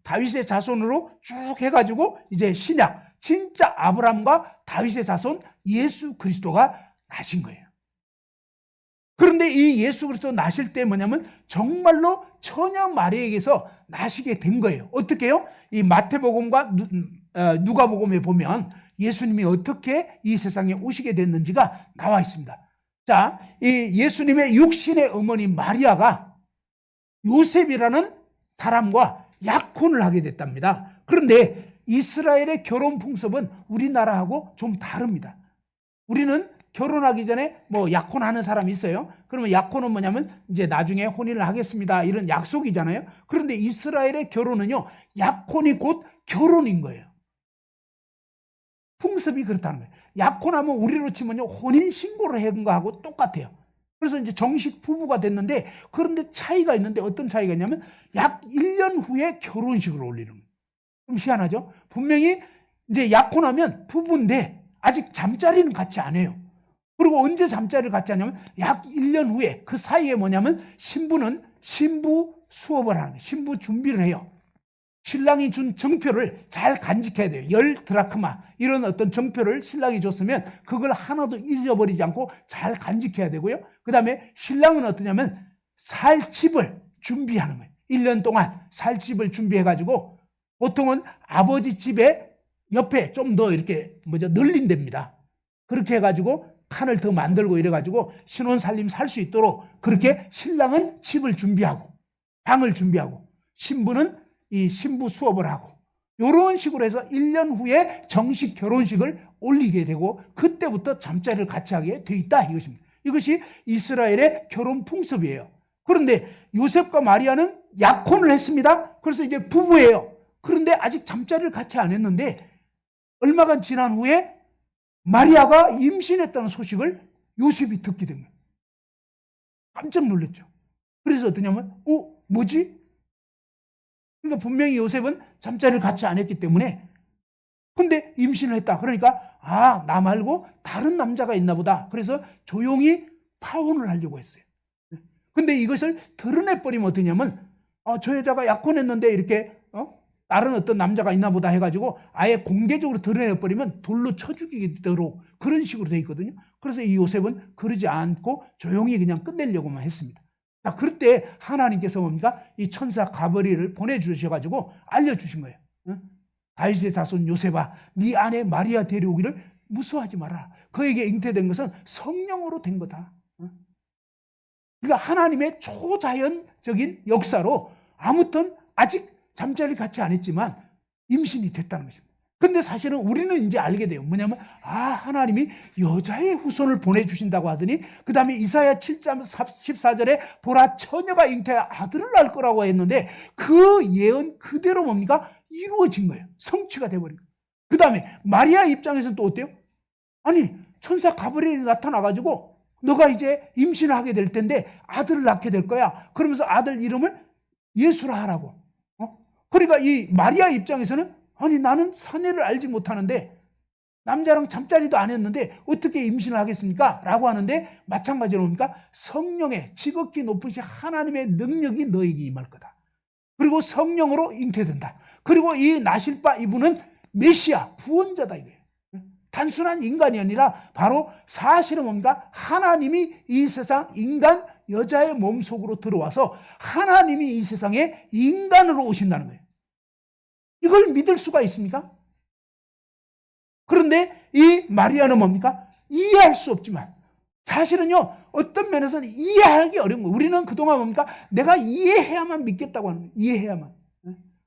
Speaker 1: 다윗의 자손으로 쭉 해가지고 이제 신약, 진짜 아브라함과 다윗의 자손 예수 그리스도가 나신 거예요. 그런데 이 예수 그리스도 나실 때 뭐냐면 정말로 처녀 마리아에게서 나시게 된 거예요. 어떻게요? 이 마태복음과 누가복음에 보면 예수님이 어떻게 이 세상에 오시게 됐는지가 나와 있습니다. 자, 이 예수님의 육신의 어머니 마리아가 요셉이라는 사람과 약혼을 하게 됐답니다. 그런데 이스라엘의 결혼 풍습은 우리나라하고 좀 다릅니다. 우리는 결혼하기 전에 약혼하는 사람이 있어요. 그러면 약혼은 뭐냐면 이제 나중에 혼인을 하겠습니다. 이런 약속이잖아요. 그런데 이스라엘의 결혼은요, 약혼이 곧 결혼인 거예요. 풍습이 그렇다는 거예요. 약혼하면 우리로 치면요, 혼인신고를 한 거하고 똑같아요. 그래서 이제 정식 부부가 됐는데, 그런데 차이가 있는데 어떤 차이가 있냐면 약 1년 후에 결혼식을 올리는 거예요. 좀 희한하죠? 분명히 이제 약혼하면 부부인데 아직 잠자리는 같이 안 해요. 그리고 언제 잠자리를 같이 하냐면 약 1년 후에, 그 사이에 뭐냐면 신부는 신부 수업을 하는 거예요. 신부 준비를 해요. 신랑이 준 정표를 잘 간직해야 돼요. 10드라크마 이런 어떤 정표를 신랑이 줬으면 그걸 하나도 잊어버리지 않고 잘 간직해야 되고요. 그 다음에 신랑은 어떠냐면 살 집을 준비하는 거예요. 1년 동안 살 집을 준비해가지고 보통은 아버지 집에 옆에 좀 더 이렇게 늘린답니다. 그렇게 해가지고 칸을 더 만들고 이래가지고 신혼살림 살 수 있도록 그렇게 신랑은 집을 준비하고 방을 준비하고 신부는 이 신부 수업을 하고 이런 식으로 해서 1년 후에 정식 결혼식을 올리게 되고 그때부터 잠자리를 같이 하게 돼 있다 이것입니다. 이것이 이스라엘의 결혼 풍습이에요. 그런데 요셉과 마리아는 약혼을 했습니다. 그래서 이제 부부예요. 그런데 아직 잠자리를 같이 안 했는데 얼마간 지난 후에 마리아가 임신했다는 소식을 요셉이 듣게 된 거예요. 깜짝 놀랐죠. 그래서 어떠냐면 뭐지? 그러니까 분명히 요셉은 잠자리를 같이 안 했기 때문에, 근데 임신을 했다. 그러니까 나 말고 다른 남자가 있나 보다. 그래서 조용히 파혼을 하려고 했어요. 근데 이것을 드러내버리면 어떠냐면, 저 여자가 약혼했는데 이렇게, 다른 어떤 남자가 있나 보다 해가지고 아예 공개적으로 드러내버리면 돌로 쳐 죽이도록 그런 식으로 돼 있거든요. 그래서 이 요셉은 그러지 않고 조용히 그냥 끝내려고만 했습니다. 자, 그럴 때 하나님께서 뭡니까? 이 천사 가브리엘을 보내주셔가지고 알려주신 거예요. 다윗의 자손 요셉아, 네 아내 마리아 데려오기를 무서워하지 마라. 그에게 잉태된 것은 성령으로 된 거다. 그러니까 하나님의 초자연적인 역사로 아무튼 아직 잠자리 같이 안 했지만 임신이 됐다는 것입니다. 근데 사실은 우리는 이제 알게 돼요. 뭐냐면, 하나님이 여자의 후손을 보내주신다고 하더니, 그 다음에 이사야 7장 14절에 보라, 처녀가 잉태하여 아들을 낳을 거라고 했는데, 그 예언 그대로 뭡니까? 이루어진 거예요. 성취가 돼버린 거예요. 그 다음에 마리아 입장에서는 또 어때요? 아니, 천사 가브리엘이 나타나가지고, 너가 이제 임신을 하게 될 텐데 아들을 낳게 될 거야. 그러면서 아들 이름을 예수라 하라고. 그러니까 이 마리아 입장에서는, 아니, 나는 사내를 알지 못하는데 남자랑 잠자리도 안 했는데 어떻게 임신을 하겠습니까? 라고 하는데, 마찬가지로 뭡니까? 성령의 지극히 높으신 하나님의 능력이 너에게 임할 거다. 그리고 성령으로 잉태된다. 그리고 이 나실 바 이분은 메시아, 구원자다 이거예요. 단순한 인간이 아니라 바로 사실은 뭡니까? 하나님이 이 세상 인간 여자의 몸속으로 들어와서 하나님이 이 세상에 인간으로 오신다는 거예요. 이걸 믿을 수가 있습니까? 그런데 이 마리아는 뭡니까? 이해할 수 없지만, 사실은요, 어떤 면에서는 이해하기 어려운 거예요. 우리는 그동안 뭡니까? 내가 이해해야만 믿겠다고 하는 거예요. 이해해야만.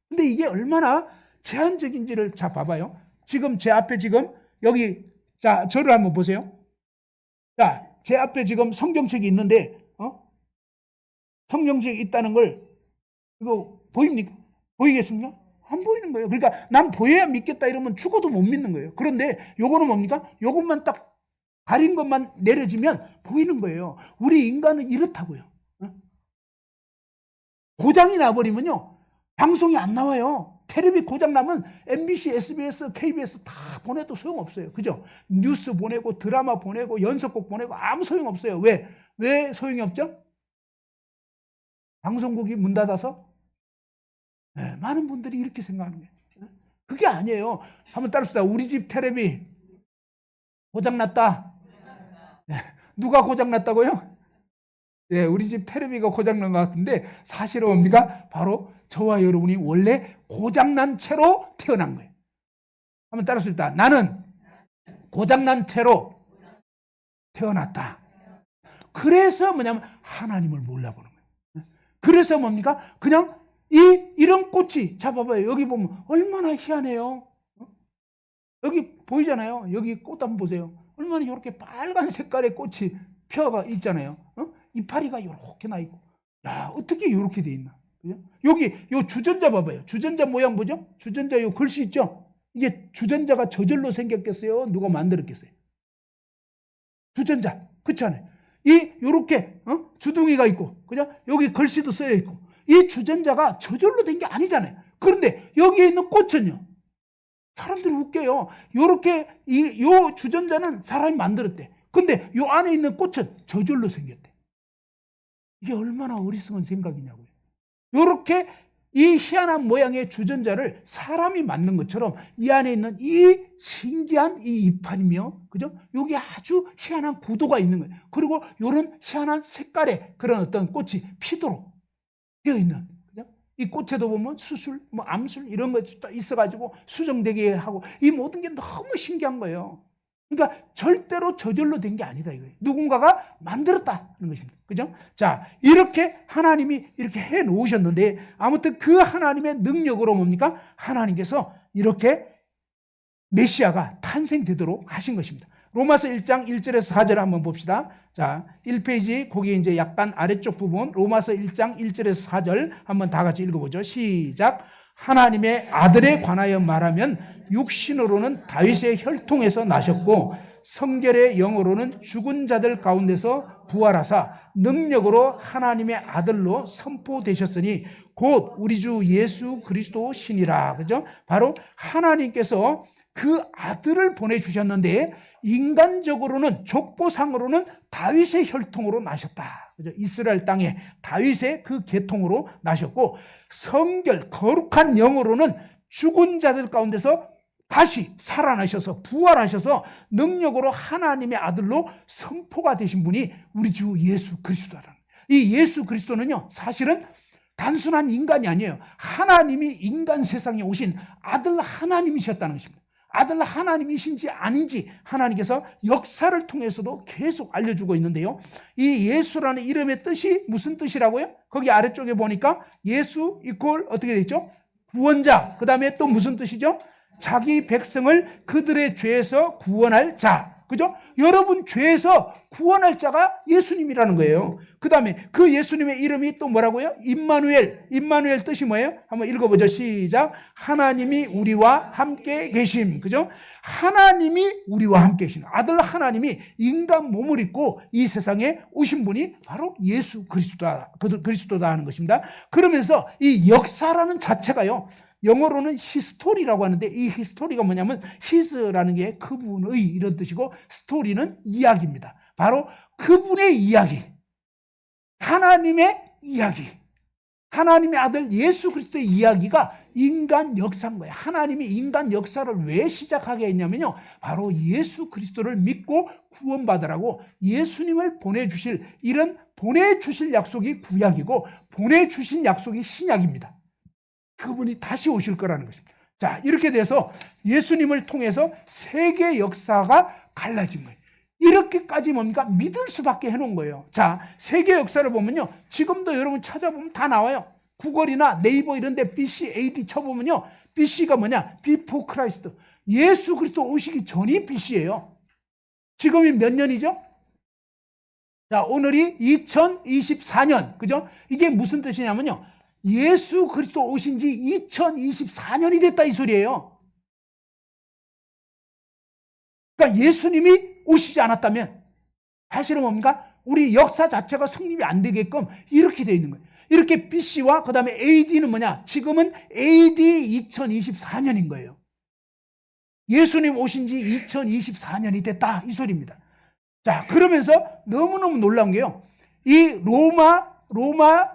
Speaker 1: 근데 이게 얼마나 제한적인지를 자 봐봐요. 지금 제 앞에 지금 여기, 자, 저를 한번 보세요. 자, 제 앞에 지금 성경책이 있는데, 성경책이 있다는 걸, 이거 보입니까? 보이겠습니까? 안 보이는 거예요. 그러니까 난 보여야 믿겠다 이러면 죽어도 못 믿는 거예요. 그런데 요거는 뭡니까? 요것만 딱 가린 것만 내려지면 보이는 거예요. 우리 인간은 이렇다고요. 고장이 나버리면요, 방송이 안 나와요. 텔레비 고장 나면 MBC, SBS, KBS 다 보내도 소용없어요. 그죠? 뉴스 보내고 드라마 보내고 연속곡 보내고 아무 소용없어요. 왜 소용이 없죠? 방송국이 문 닫아서? 네, 많은 분들이 이렇게 생각하는 거예요. 그게 아니에요. 한번 따라합시다. 우리 집 텔레비 고장났다. 네, 누가 고장났다고요? 네, 우리 집 텔레비가 고장난 것 같은데, 사실은 뭡니까? 바로 저와 여러분이 원래 고장난 채로 태어난 거예요. 한번 따라합시다. 나는 고장난 채로 태어났다. 그래서 뭐냐면 하나님을 몰라보는 거예요. 그래서 뭡니까? 그냥 이런 꽃이, 자 봐봐요. 여기 보면 얼마나 희한해요. 여기 보이잖아요. 여기 꽃 한번 보세요. 얼마나 이렇게 빨간 색깔의 꽃이 펴가 있잖아요. 이파리가 이렇게 나 있고. 야, 어떻게 이렇게 돼 있나? 그죠? 여기 요 주전자 봐봐요. 주전자 모양 보죠? 주전자 요 글씨 있죠? 이게 주전자가 저절로 생겼겠어요? 누가 만들었겠어요? 주전자. 그렇지 않아요? 요렇게 주둥이가 있고, 그죠? 여기 글씨도 쓰여 있고, 이 주전자가 저절로 된 게 아니잖아요. 그런데 여기에 있는 꽃은요, 사람들이 웃겨요. 요렇게 요 주전자는 사람이 만들었대. 근데 요 안에 있는 꽃은 저절로 생겼대. 이게 얼마나 어리석은 생각이냐고요. 요렇게 이 희한한 모양의 주전자를 사람이 만든 것처럼 이 안에 있는 이 신기한 이 이파리며, 그죠? 여기 아주 희한한 구도가 있는 거예요. 그리고 요런 희한한 색깔의 그런 어떤 꽃이 피도록 되어 있는, 그죠? 이 꽃에도 보면 수술, 뭐 암술 이런 거 있어가지고 수정되게 하고, 이 모든 게 너무 신기한 거예요. 그러니까 절대로 저절로 된 게 아니다 이거예요. 누군가가 만들었다는 것입니다. 그죠? 자, 이렇게 하나님이 이렇게 해 놓으셨는데, 아무튼 그 하나님의 능력으로 뭡니까? 하나님께서 이렇게 메시아가 탄생되도록 하신 것입니다. 로마서 1장 1절에서 4절 한번 봅시다. 자, 1페이지 거기 이제 약간 아래쪽 부분, 로마서 1장 1절에서 4절 한번 다 같이 읽어보죠. 시작. 하나님의 아들에 관하여 말하면 육신으로는 다윗의 혈통에서 나셨고 성결의 영으로는 죽은 자들 가운데서 부활하사 능력으로 하나님의 아들로 선포되셨으니 곧 우리 주 예수 그리스도시니라. 그죠? 바로 하나님께서 그 아들을 보내주셨는데, 인간적으로는, 족보상으로는 다윗의 혈통으로 나셨다. 그죠? 이스라엘 땅에 다윗의 그 계통으로 나셨고, 성결, 거룩한 영으로는 죽은 자들 가운데서 다시 살아나셔서 부활하셔서 능력으로 하나님의 아들로 선포가 되신 분이 우리 주 예수 그리스도라는 거예요. 이 예수 그리스도는요, 사실은 단순한 인간이 아니에요. 하나님이 인간 세상에 오신 아들 하나님이셨다는 것입니다. 아들 하나님이신지 아닌지 하나님께서 역사를 통해서도 계속 알려주고 있는데요. 이 예수라는 이름의 뜻이 무슨 뜻이라고요? 거기 아래쪽에 보니까 예수 이퀄 어떻게 되죠? 구원자. 그 다음에 또 무슨 뜻이죠? 자기 백성을 그들의 죄에서 구원할 자. 그죠? 여러분 죄에서 구원할 자가 예수님이라는 거예요. 그 다음에 그 예수님의 이름이 또 뭐라고요? 임마누엘. 임마누엘 뜻이 뭐예요? 한번 읽어보죠. 시작. 하나님이 우리와 함께 계심. 그죠? 하나님이 우리와 함께 계신 아들 하나님이 인간 몸을 입고 이 세상에 오신 분이 바로 예수 그리스도다 하는 것입니다. 그러면서 이 역사라는 자체가요, 영어로는 히스토리라고 하는데, 이 히스토리가 뭐냐면 his라는 게 그분의 이런 뜻이고, 스토리는 이야기입니다. 바로 그분의 이야기, 하나님의 이야기, 하나님의 아들 예수 그리스도의 이야기가 인간 역사인 거예요. 하나님이 인간 역사를 왜 시작하게 했냐면요, 바로 예수 그리스도를 믿고 구원받으라고 예수님을 보내주실, 이런 보내주실 약속이 구약이고 보내주신 약속이 신약입니다. 그분이 다시 오실 거라는 것입니다. 자, 이렇게 돼서 예수님을 통해서 세계 역사가 갈라진 거예요. 이렇게까지 뭡니까? 믿을 수밖에 해놓은 거예요. 자, 세계 역사를 보면요, 지금도 여러분 찾아보면 다 나와요. 구글이나 네이버 이런 데 BC, AD 쳐보면요, BC가 뭐냐? Before Christ. 예수 그리스도 오시기 전이 BC예요. 지금이 몇 년이죠? 자, 오늘이 2024년. 그죠? 이게 무슨 뜻이냐면요, 예수 그리스도 오신 지 2024년이 됐다 이 소리예요. 그러니까 예수님이 오시지 않았다면 사실은 뭡니까? 우리 역사 자체가 성립이 안 되게끔 이렇게 되어 있는 거예요. 이렇게 BC와 그 다음에 AD는 뭐냐? 지금은 AD 2024년인 거예요. 예수님 오신 지 2024년이 됐다 이 소리입니다. 자, 그러면서 너무너무 놀라운 게요, 이 로마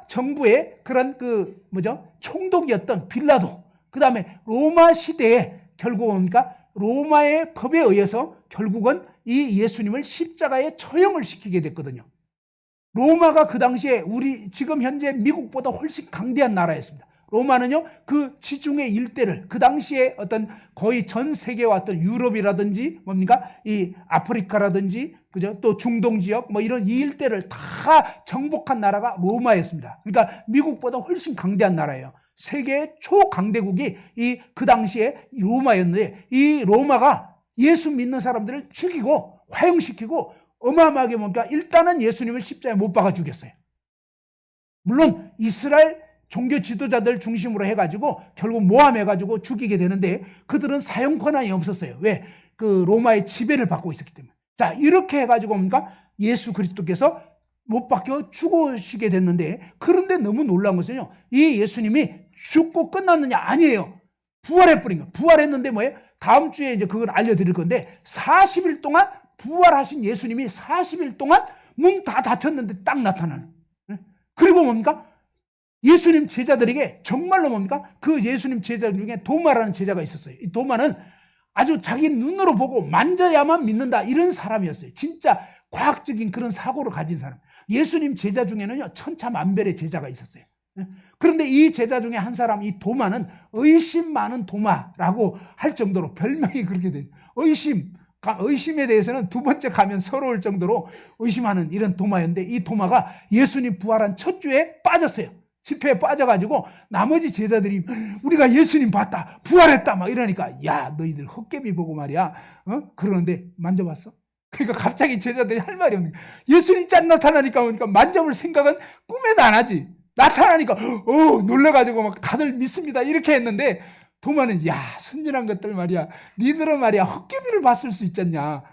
Speaker 1: 정부의 그런 총독이었던 빌라도, 그 다음에 로마 시대에 결국 뭡니까? 로마의 법에 의해서 결국은 이 예수님을 십자가에 처형을 시키게 됐거든요. 로마가 그 당시에 우리 지금 현재 미국보다 훨씬 강대한 나라였습니다. 로마는요, 그 지중해 일대를 그 당시에 어떤 거의 전 세계와 어떤 유럽이라든지 뭡니까? 이 아프리카라든지, 그죠? 또 중동 지역 뭐 이런 이 일대를 다 정복한 나라가 로마였습니다. 그러니까 미국보다 훨씬 강대한 나라예요. 세계 초강대국이 그 당시에 로마였는데, 이 로마가 예수 믿는 사람들을 죽이고 화형시키고 어마어마하게 뭡니까? 일단은 예수님을 십자가에 못 박아 죽였어요. 물론 이스라엘 종교 지도자들 중심으로 해가지고 결국 모함해가지고 죽이게 되는데, 그들은 사형 권한이 없었어요. 왜? 그 로마의 지배를 받고 있었기 때문에. 자, 이렇게 해가지고 뭡니까? 예수 그리스도께서 못 박혀 죽으시게 됐는데, 그런데 너무 놀라운 것은요, 이 예수님이 죽고 끝났느냐? 아니에요. 부활해버린 거예요. 부활했는데 뭐예요? 다음 주에 이제 그걸 알려드릴 건데, 40일 동안 부활하신 예수님이 40일 동안 문 다 닫혔는데 딱 나타나는. 그리고 뭡니까? 예수님 제자들에게 정말로 뭡니까? 그 예수님 제자 중에 도마라는 제자가 있었어요. 이 도마는 아주 자기 눈으로 보고 만져야만 믿는다, 이런 사람이었어요. 진짜 과학적인 그런 사고를 가진 사람. 예수님 제자 중에는요, 천차만별의 제자가 있었어요. 그런데 이 제자 중에 한 사람, 이 도마는 의심 많은 도마라고 할 정도로 별명이 그렇게 돼요. 의심에 대해서는 두 번째 가면 서러울 정도로 의심하는 이런 도마였는데, 이 도마가 예수님 부활한 첫 주에 빠졌어요. 집회에 빠져가지고 나머지 제자들이 우리가 예수님 봤다, 부활했다 막 이러니까, 야, 너희들 헛개비 보고 말이야, 그러는데 만져봤어? 그러니까 갑자기 제자들이 할 말이 없는 거야. 예수님 짠 나타나니까 보니까 만져볼 생각은 꿈에도 안 하지. 나타나니까 놀래가지고 막 다들 믿습니다 이렇게 했는데, 도마는, 야, 순진한 것들 말이야, 니들은 말이야 헛개비를 봤을 수 있잖냐,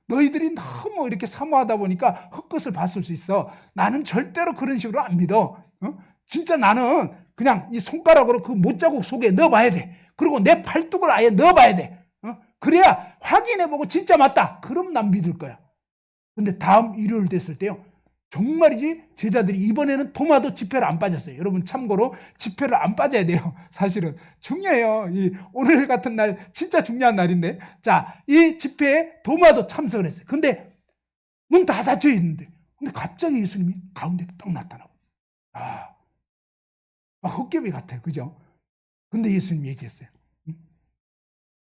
Speaker 1: 너희들이 너무 이렇게 사모하다 보니까 헛것을 봤을 수 있어. 나는 절대로 그런 식으로 안 믿어. 진짜 나는 그냥 이 손가락으로 그 못자국 속에 넣어봐야 돼. 그리고 내 팔뚝을 아예 넣어봐야 돼. 그래야 확인해보고 진짜 맞다. 그럼 난 믿을 거야. 근데 다음 일요일 됐을 때요. 정말이지 제자들이 이번에는 도마도 지폐를 안 빠졌어요. 여러분 참고로 지폐를 안 빠져야 돼요. 사실은 중요해요. 오늘 같은 날 진짜 중요한 날인데, 자, 이 집회에 도마도 참석을 했어요. 근데 문 다 닫혀 있는데, 근데 갑자기 예수님이 가운데 딱 나타나고, 막 헛개비 같아요, 그죠? 근데 예수님이 얘기했어요.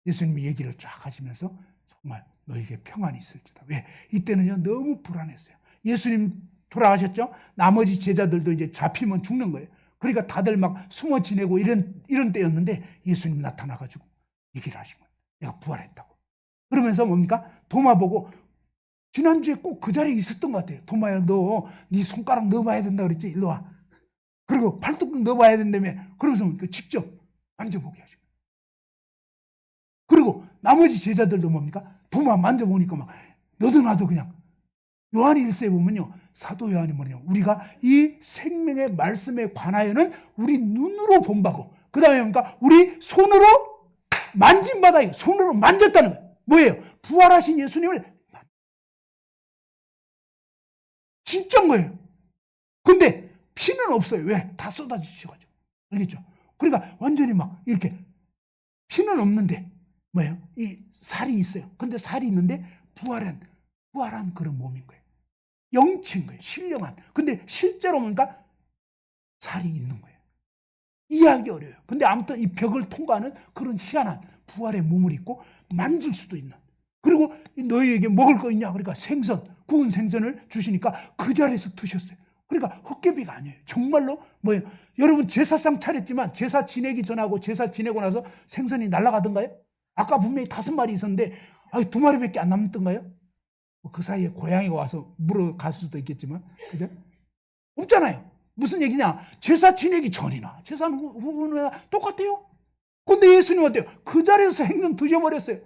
Speaker 1: 예수님이 얘기를 쫙 하시면서 정말 너에게 평안이 있을지다. 왜? 이때는요 너무 불안했어요. 예수님 돌아가셨죠? 나머지 제자들도 이제 잡히면 죽는 거예요. 그러니까 다들 막 숨어 지내고 이런 때였는데 예수님 나타나가지고 얘기를 하신 거예요. 내가 부활했다고. 그러면서 뭡니까? 도마 보고 지난주에 꼭 그 자리에 있었던 것 같아요. 도마야, 너 네 손가락 넣어봐야 된다 그랬지? 일로 와. 그리고 팔뚝 넣어봐야 된다며. 그러면서 직접 만져보게 하시고. 그리고 나머지 제자들도 뭡니까? 도마 만져보니까 막 너도 나도 그냥. 요한 1세에 보면요. 사도 요한이 뭐냐. 우리가 이 생명의 말씀에 관하여는 우리 눈으로 본 바고, 그 다음에 뭡니까? 우리 손으로 만진 바다, 손으로 만졌다는 거예요. 뭐예요? 부활하신 예수님을 진짜인 거예요. 근데 피는 없어요. 왜? 다 쏟아지셔가지고. 알겠죠? 그러니까 완전히 막 이렇게 피는 없는데 뭐예요? 이 살이 있어요. 근데 살이 있는데 부활한 그런 몸인 거예요. 영체인 거예요. 신령한. 근데 실제로 뭔가 살이 있는 거예요. 이해하기 어려워요. 근데 아무튼 이 벽을 통과하는 그런 희한한 부활의 몸을 입고 만질 수도 있는. 그리고 너희에게 먹을 거 있냐? 그러니까 생선, 구운 생선을 주시니까 그 자리에서 드셨어요. 그러니까 헛개비가 아니에요. 정말로 뭐예요? 여러분 제사상 차렸지만 제사 지내기 전하고 제사 지내고 나서 생선이 날아가던가요? 아까 분명히 5마리 있었는데 2마리밖에 안 남던가요? 그 사이에 고양이가 와서 물어갈 수도 있겠지만, 그죠? 없잖아요. 무슨 얘기냐? 제사 지내기 전이나 제사 후나 똑같아요. 근데 예수님 어때요? 그 자리에서 생선 드셔버렸어요.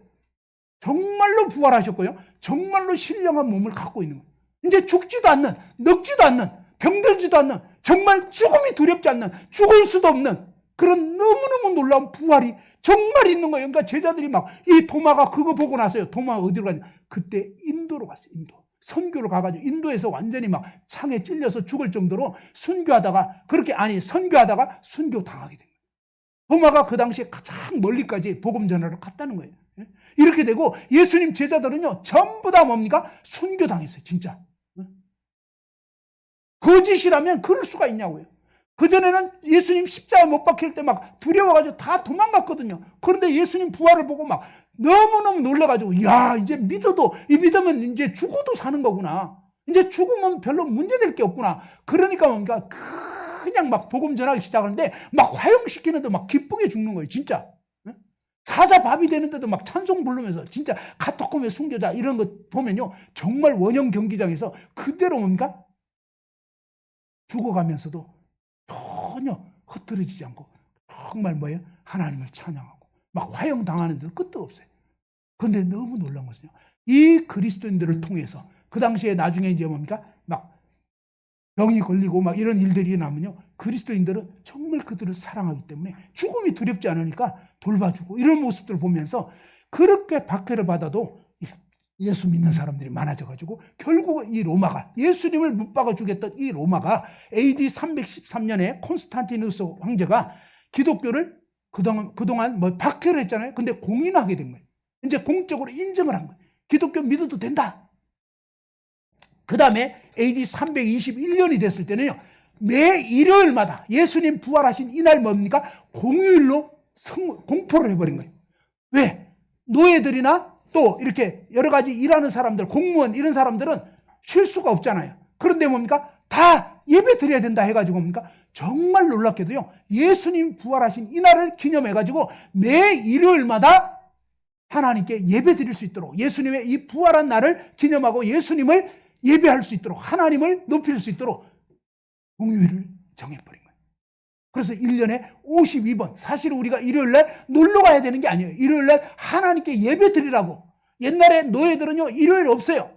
Speaker 1: 정말로 부활하셨고요. 정말로 신령한 몸을 갖고 있는 거예요. 이제 죽지도 않는, 늙지도 않는, 병들지도 않는, 정말 죽음이 두렵지 않는, 죽을 수도 없는 그런 너무너무 놀라운 부활이 정말 있는 거예요. 그러니까 제자들이 막 이 도마가 그거 보고 나서요. 도마가 어디로 가냐? 그때 인도로 갔어요. 인도. 선교를 가가지고 인도에서 완전히 막 창에 찔려서 죽을 정도로 선교하다가 순교 당하게 된 거예요. 도마가 그 당시에 가장 멀리까지 복음 전하러 갔다는 거예요. 이렇게 되고 예수님 제자들은요 전부 다 뭡니까? 순교 당했어요. 진짜. 거짓이라면 그럴 수가 있냐고요. 그전에는 예수님 십자가 못 박힐 때 막 두려워가지고 다 도망갔거든요. 그런데 예수님 부활을 보고 막 너무너무 놀라가지고, 야, 이제 믿으면 이제 죽어도 사는 거구나. 이제 죽으면 별로 문제될 게 없구나. 그러니까 뭔가 그냥 막 복음 전하기 시작하는데 막 화형시키는데 막 기쁘게 죽는 거예요. 진짜. 사자 밥이 되는데도 막 찬송 부르면서 진짜 카토콤의 순교자 이런 거 보면요. 정말 원형 경기장에서 그대로 뭡니까? 죽어가면서도 전혀 흩어지지 않고 정말 뭐예요? 하나님을 찬양하고 막 화형당하는 데도 끝도 없어요. 그런데 너무 놀라운 것은요. 이 그리스도인들을 통해서 그 당시에 나중에 이제 뭡니까? 막 병이 걸리고 막 이런 일들이 일어나면요. 그리스도인들은 정말 그들을 사랑하기 때문에 죽음이 두렵지 않으니까 돌봐주고 이런 모습들을 보면서 그렇게 박해를 받아도 예수 믿는 사람들이 많아져가지고 결국 이 로마가 예수님을 못 박아 주겠던 이 로마가 AD 313년에 콘스탄티누스 황제가 기독교를 그동안 뭐 박해를 했잖아요. 근데 공인하게 된 거예요. 이제 공적으로 인정을 한 거예요. 기독교 믿어도 된다. 그 다음에 AD 321년이 됐을 때는요. 매 일요일마다 예수님 부활하신 이날 뭡니까? 공휴일로 공포를 해버린 거예요. 왜? 노예들이나 또 이렇게 여러 가지 일하는 사람들, 공무원 이런 사람들은 쉴 수가 없잖아요. 그런데 뭡니까? 다 예배 드려야 된다 해가지고 뭡니까? 정말 놀랍게도요. 예수님 부활하신 이날을 기념해가지고 매 일요일마다 하나님께 예배 드릴 수 있도록 예수님의 이 부활한 날을 기념하고 예수님을 예배할 수 있도록 하나님을 높일 수 있도록 공휴일을 정해버린 거예요. 그래서 1년에 52번 사실 우리가 일요일날 놀러 가야 되는 게 아니에요. 일요일날 하나님께 예배 드리라고. 옛날에 노예들은요 일요일 없어요.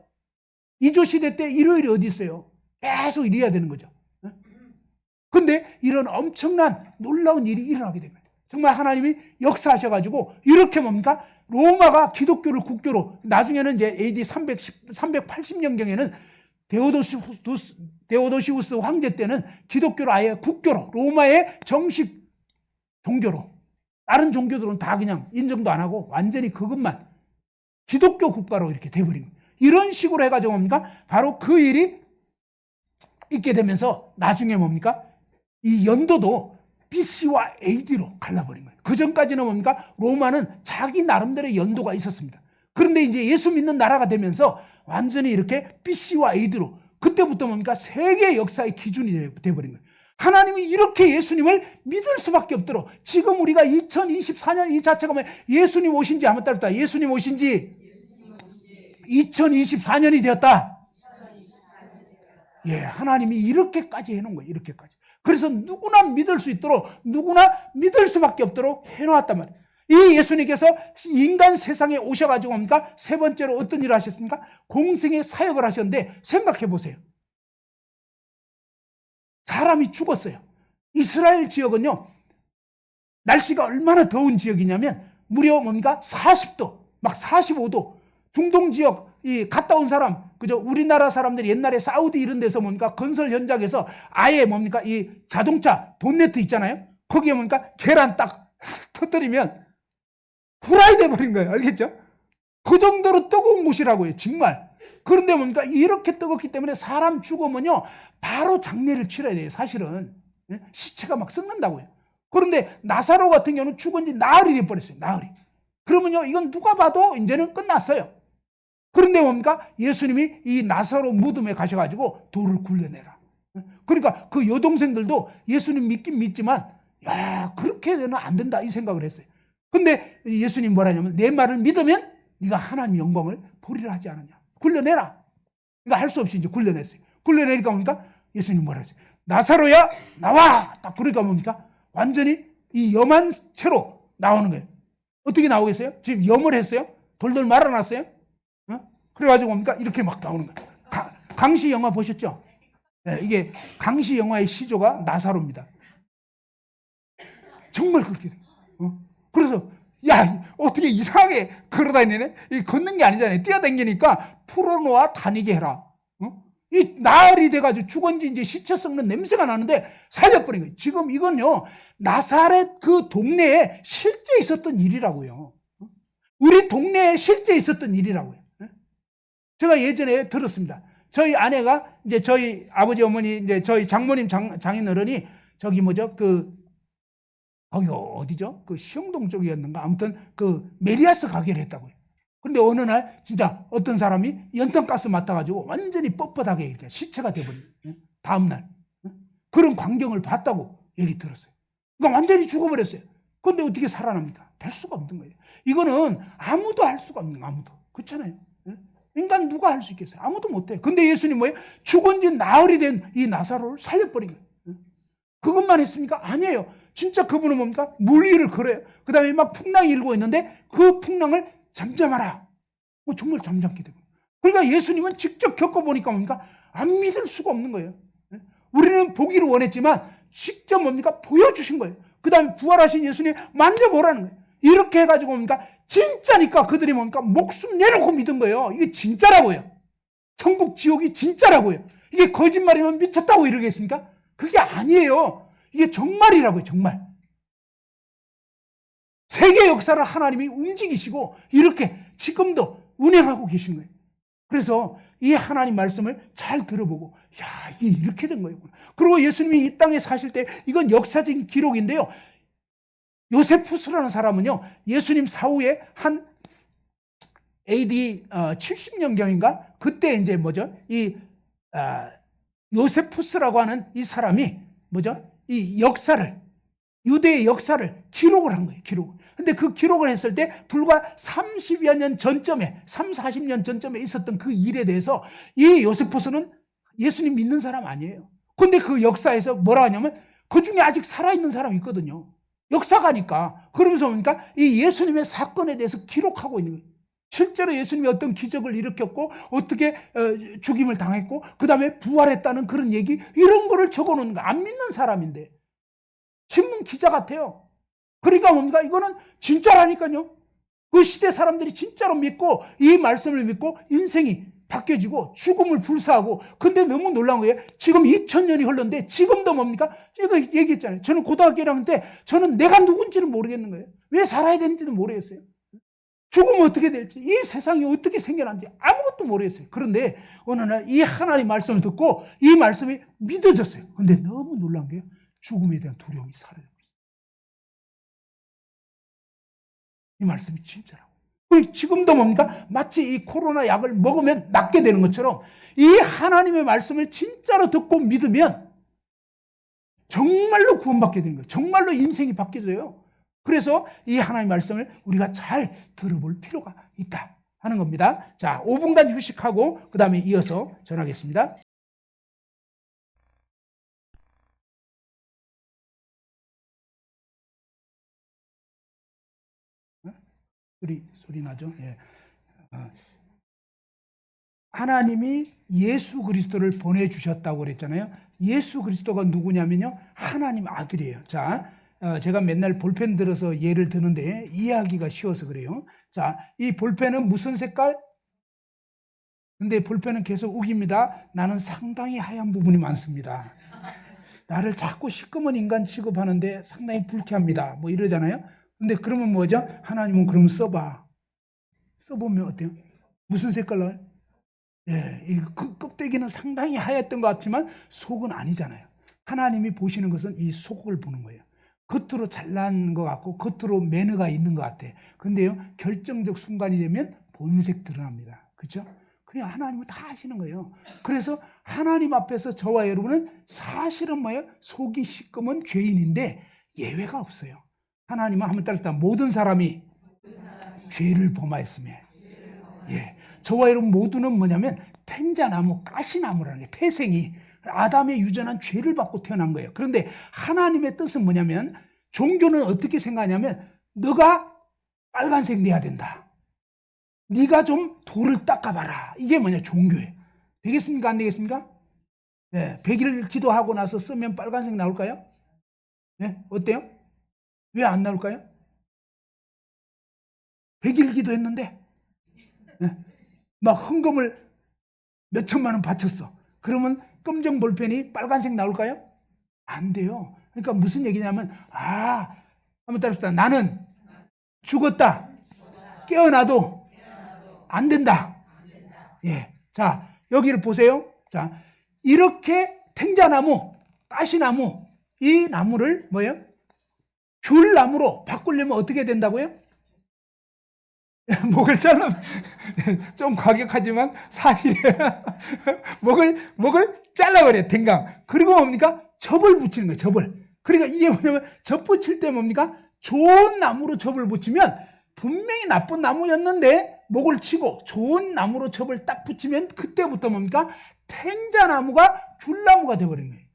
Speaker 1: 이조시대 때 일요일이 어디 있어요. 계속 일해야 되는 거죠. 근데 이런 엄청난 놀라운 일이 일어나게 됩니다. 정말 하나님이 역사하셔가지고 이렇게 뭡니까? 로마가 기독교를 국교로, 나중에는 이제 AD 380년경에는 데오도시우스 황제 때는 기독교를 아예 국교로, 로마의 정식 종교로, 다른 종교들은 다 그냥 인정도 안 하고 완전히 그것만 기독교 국가로 이렇게 돼버린 거예요. 이런 식으로 해가지고 뭡니까? 바로 그 일이 있게 되면서 나중에 뭡니까? 이 연도도 BC와 AD로 갈라버린 거예요. 그 전까지는 뭡니까? 로마는 자기 나름대로의 연도가 있었습니다. 그런데 이제 예수 믿는 나라가 되면서 완전히 이렇게 BC와 AD로, 그때부터 뭡니까? 세계 역사의 기준이 돼버린 거예요. 하나님이 이렇게 예수님을 믿을 수밖에 없도록, 지금 우리가 2024년 이 자체가 뭐 예수님 오신지 한번 따르다. 예수님 오신지 2024년이 되었다. 예, 하나님이 이렇게까지 해놓은 거예요. 이렇게까지. 그래서 누구나 믿을 수 있도록, 누구나 믿을 수밖에 없도록 해놓았단 말이에요. 이 예수님께서 인간 세상에 오셔가지고 뭡니까? 세 번째로 어떤 일을 하셨습니까? 공생의 사역을 하셨는데, 생각해 보세요. 사람이 죽었어요. 이스라엘 지역은요, 날씨가 얼마나 더운 지역이냐면 무려 뭡니까? 40도, 막 45도. 중동 지역, 이 갔다 온 사람, 그죠? 우리나라 사람들이 옛날에 사우디 이런 데서 뭡니까? 건설 현장에서 아예 뭡니까? 이 자동차 본네트 있잖아요? 거기에 뭡니까? 계란 딱 터뜨리면 후라이 돼버린 거예요. 알겠죠? 그 정도로 뜨거운 곳이라고요. 정말. 그런데 뭡니까? 이렇게 뜨겁기 때문에 사람 죽으면요, 바로 장례를 치러야 돼요. 사실은. 시체가 막 썩는다고요. 그런데 나사로 같은 경우는 죽은 지 나흘이 돼버렸어요. 나흘이. 그러면요, 이건 누가 봐도 이제는 끝났어요. 그런데 뭡니까? 예수님이 이 나사로 무덤에 가셔가지고 돌을 굴려내라. 그러니까 그 여동생들도 예수님 믿긴 믿지만, 야, 그렇게 되면 안 된다, 이 생각을 했어요. 근데 예수님 뭐라 하냐면, 내 말을 믿으면 네가 하나님 영광을 보리라 하지 않느냐. 굴려내라. 그러니까 할 수 없이 이제 굴려냈어요. 굴려내니까 뭡니까? 예수님 뭐라 하세요? 나사로야, 나와! 딱 그러니까 뭡니까? 완전히 이 염한 채로 나오는 거예요. 어떻게 나오겠어요? 지금 염을 했어요? 돌돌 말아놨어요? 그래가지고 뭡니까? 이렇게 막 나오는 거예요. 강시 영화 보셨죠? 네, 이게 강시 영화의 시조가 나사로입니다. 정말 그렇게 돼요. 그래서 야, 어떻게 이상하게 걸어다니네? 걷는 게 아니잖아요. 뛰어다니니까 풀어놓아 다니게 해라. 이 나흘이 돼가지고 죽은 지 이제 시체 썩는 냄새가 나는데 살려버린 거예요. 지금 이건요, 나사렛 그 동네에 실제 있었던 일이라고요. 우리 동네에 실제 있었던 일이라고요. 제가 예전에 들었습니다. 저희 아내가 이제 저희 아버지 어머니 이제 저희 장모님 장인어른이 저기 뭐죠? 거기 어디죠? 그 시흥동 쪽이었는가? 아무튼 그 메리아스 가게를 했다고요. 근데 어느 날 진짜 어떤 사람이 연탄가스 맡아가지고 완전히 뻣뻣하게 이렇게 시체가 돼버린 거예요. 다음날. 그런 광경을 봤다고 얘기 들었어요. 그러니까 완전히 죽어버렸어요. 그런데 어떻게 살아납니까? 될 수가 없는 거예요. 이거는 아무도 할 수가 없는 거예요. 아무도. 그렇잖아요. 인간 누가 할 수 있겠어요? 아무도 못해요. 근데 예수님 뭐예요? 죽은 지 나흘이 된 이 나사로를 살려버린 거예요. 그것만 했습니까? 아니에요. 진짜 그분은 뭡니까? 물 위를 걸어요. 그 다음에 막 풍랑이 일고 있는데 그 풍랑을 잠잠하라. 정말 잠잠게 되고. 그러니까 예수님은 직접 겪어보니까 뭡니까? 안 믿을 수가 없는 거예요. 우리는 보기를 원했지만 직접 뭡니까? 보여주신 거예요. 그 다음에 부활하신 예수님 만져보라는 거예요. 이렇게 해가지고 뭡니까? 진짜니까 그들이 뭡니까? 목숨 내놓고 믿은 거예요. 이게 진짜라고요. 천국 지옥이 진짜라고요. 이게 거짓말이면 미쳤다고 이러겠습니까? 그게 아니에요. 이게 정말이라고요. 정말. 세계 역사를 하나님이 움직이시고 이렇게 지금도 운행하고 계신 거예요. 그래서 이 하나님 말씀을 잘 들어보고, 야, 이게 이렇게 된 거예요. 그리고 예수님이 이 땅에 사실 때, 이건 역사적인 기록인데요. 요세푸스라는 사람은요, 예수님 사후에 한 AD 70년경인가? 그때 이제 뭐죠? 요세푸스라고 하는 이 사람이 뭐죠? 이 역사를, 유대의 역사를 기록을 한 거예요. 기록. 근데 그 기록을 했을 때 불과 30여 년 전점에, 40년 전점에 있었던 그 일에 대해서 이 요세푸스는 예수님 믿는 사람 아니에요. 근데 그 역사에서 뭐라 하냐면 그 중에 아직 살아있는 사람이 있거든요. 역사가니까. 그러면서 보니까 이 예수님의 사건에 대해서 기록하고 있는 거예요. 실제로 예수님이 어떤 기적을 일으켰고 어떻게 죽임을 당했고 그 다음에 부활했다는 그런 얘기, 이런 거를 적어놓는 거예요. 안 믿는 사람인데. 신문 기자 같아요. 그러니까 뭡니까? 이거는 진짜라니까요. 그 시대 사람들이 진짜로 믿고 이 말씀을 믿고 인생이 바뀌어지고 죽음을 불사하고, 근데 너무 놀라운 거예요. 지금 2000년이 흘렀는데 지금도 뭡니까? 제가 얘기했잖아요. 저는 고등학교 1학년 때 저는 내가 누군지는 모르겠는 거예요. 왜 살아야 되는지는 모르겠어요. 죽으면 어떻게 될지, 이 세상이 어떻게 생겨난지 아무것도 모르겠어요. 그런데 어느 날 이 하나님의 말씀을 듣고 이 말씀이 믿어졌어요. 근데 너무 놀란 게 죽음에 대한 두려움이 사라져버렸어요. 이 말씀이 진짜라고. 지금도 뭡니까? 마치 이 코로나 약을 먹으면 낫게 되는 것처럼 이 하나님의 말씀을 진짜로 듣고 믿으면 정말로 구원받게 되는 거예요. 정말로 인생이 바뀌어져요. 그래서 이 하나님의 말씀을 우리가 잘 들어볼 필요가 있다 하는 겁니다. 자, 5분간 휴식하고 그 다음에 이어서 전하겠습니다. 소리 나죠? 예. 하나님이 예수 그리스도를 보내주셨다고 그랬잖아요. 예수 그리스도가 누구냐면요, 하나님 아들이에요. 자, 제가 맨날 볼펜 들어서 예를 드는데 이해하기가 쉬워서 그래요. 자, 이 볼펜은 무슨 색깔? 근데 볼펜은 계속 우깁니다. 나는 상당히 하얀 부분이 많습니다. 나를 자꾸 시꺼먼 인간 취급하는데 상당히 불쾌합니다. 뭐 이러잖아요. 근데 그러면 뭐죠? 하나님은 그러면 써봐. 써보면 어때요? 무슨 색깔 나요? 예, 그 껍데기는 상당히 하얗던 것 같지만 속은 아니잖아요. 하나님이 보시는 것은 이 속을 보는 거예요. 겉으로 잘난 것 같고 겉으로 매너가 있는 것 같아. 근데요, 결정적 순간이 되면 본색 드러납니다. 그렇죠? 그냥 하나님은 다 아시는 거예요. 그래서 하나님 앞에서 저와 여러분은 사실은 뭐예요? 속이 시꺼먼 죄인인데 예외가 없어요. 하나님은 한번 따르다 모든 사람이 죄를 범하였으며, 예, 저와 여러분 모두는 뭐냐면 텐자나무, 가시나무라는 게 태생이 아담의 유전한 죄를 받고 태어난 거예요. 그런데 하나님의 뜻은 뭐냐면, 종교는 어떻게 생각하냐면 너가 빨간색 내야 된다. 네가 좀 돌을 닦아봐라. 이게 뭐냐, 종교예요. 되겠습니까? 안 되겠습니까? 네, 100일 기도하고 나서 쓰면 빨간색 나올까요? 네, 어때요? 왜 안 나올까요? 100일 기도했는데 네, 막 헌금을 몇 천만 원 바쳤어. 그러면 검정 볼펜이 빨간색 나올까요? 안 돼요. 그러니까 무슨 얘기냐면, 한번 따라합시다. 나는 죽었다. 깨어나도 안 된다. 예. 자, 여기를 보세요. 자, 이렇게 탱자나무, 가시나무, 이 나무를 뭐예요? 귤나무로 바꾸려면 어떻게 된다고요? 목을 잘라, 좀 과격하지만 사실이에요. 목을 잘라버려요, 댕강. 그리고 뭡니까? 접을 붙이는 거예요, 접을. 그러니까 이게 뭐냐면, 접 붙일 때 뭡니까? 좋은 나무로 접을 붙이면 분명히 나쁜 나무였는데 목을 치고 좋은 나무로 접을 딱 붙이면 그때부터 뭡니까? 탱자나무가 귤나무가 되어버리는 거예요.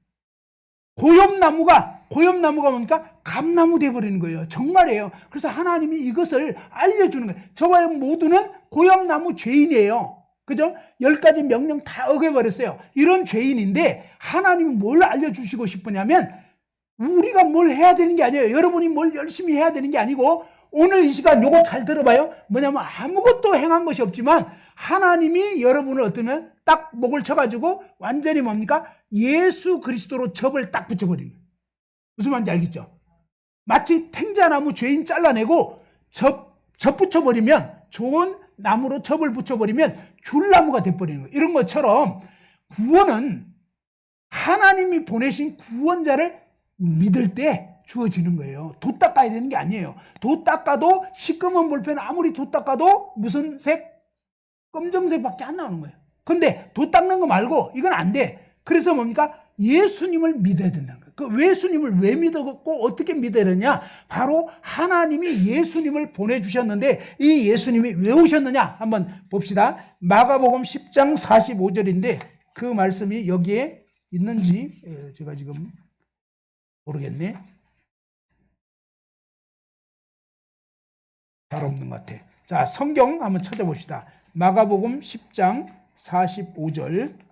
Speaker 1: 고엽나무가 뭡니까? 감나무 되어버리는 거예요. 정말이에요. 그래서 하나님이 이것을 알려주는 거예요. 저와 여러분 모두는 고엽나무 죄인이에요. 그죠? 10가지 명령 다 어겨버렸어요. 이런 죄인인데 하나님은 뭘 알려주시고 싶으냐면, 우리가 뭘 해야 되는 게 아니에요. 여러분이 뭘 열심히 해야 되는 게 아니고, 오늘 이 시간 요거 잘 들어봐요. 뭐냐면 아무것도 행한 것이 없지만 하나님이 여러분을 어떠면 딱 목을 쳐가지고 완전히 뭡니까? 예수 그리스도로 접을 딱 붙여버리는 거예요. 무슨 말인지 알겠죠? 마치 탱자나무 죄인 잘라내고 접 붙여버리면, 좋은 나무로 접을 붙여버리면 귤나무가 돼버리는 거예요. 이런 것처럼 구원은 하나님이 보내신 구원자를 믿을 때 주어지는 거예요. 도 닦아야 되는 게 아니에요. 도 닦아도 시꺼먼 볼펜 아무리 도 닦아도 무슨 색? 검정색밖에 안 나오는 거예요. 근데 도 닦는 거 말고 이건 안 돼. 그래서 뭡니까? 예수님을 믿어야 된다는 거예요. 그 예수님을 왜 믿었고 어떻게 믿어야 되냐? 바로 하나님이 예수님을 보내주셨는데 이 예수님이 왜 오셨느냐? 한번 봅시다. 마가복음 10장 45절인데 그 말씀이 여기에 있는지 제가 지금 모르겠네. 잘 없는 것 같아. 자, 성경 한번 찾아봅시다. 마가복음 10장 45절.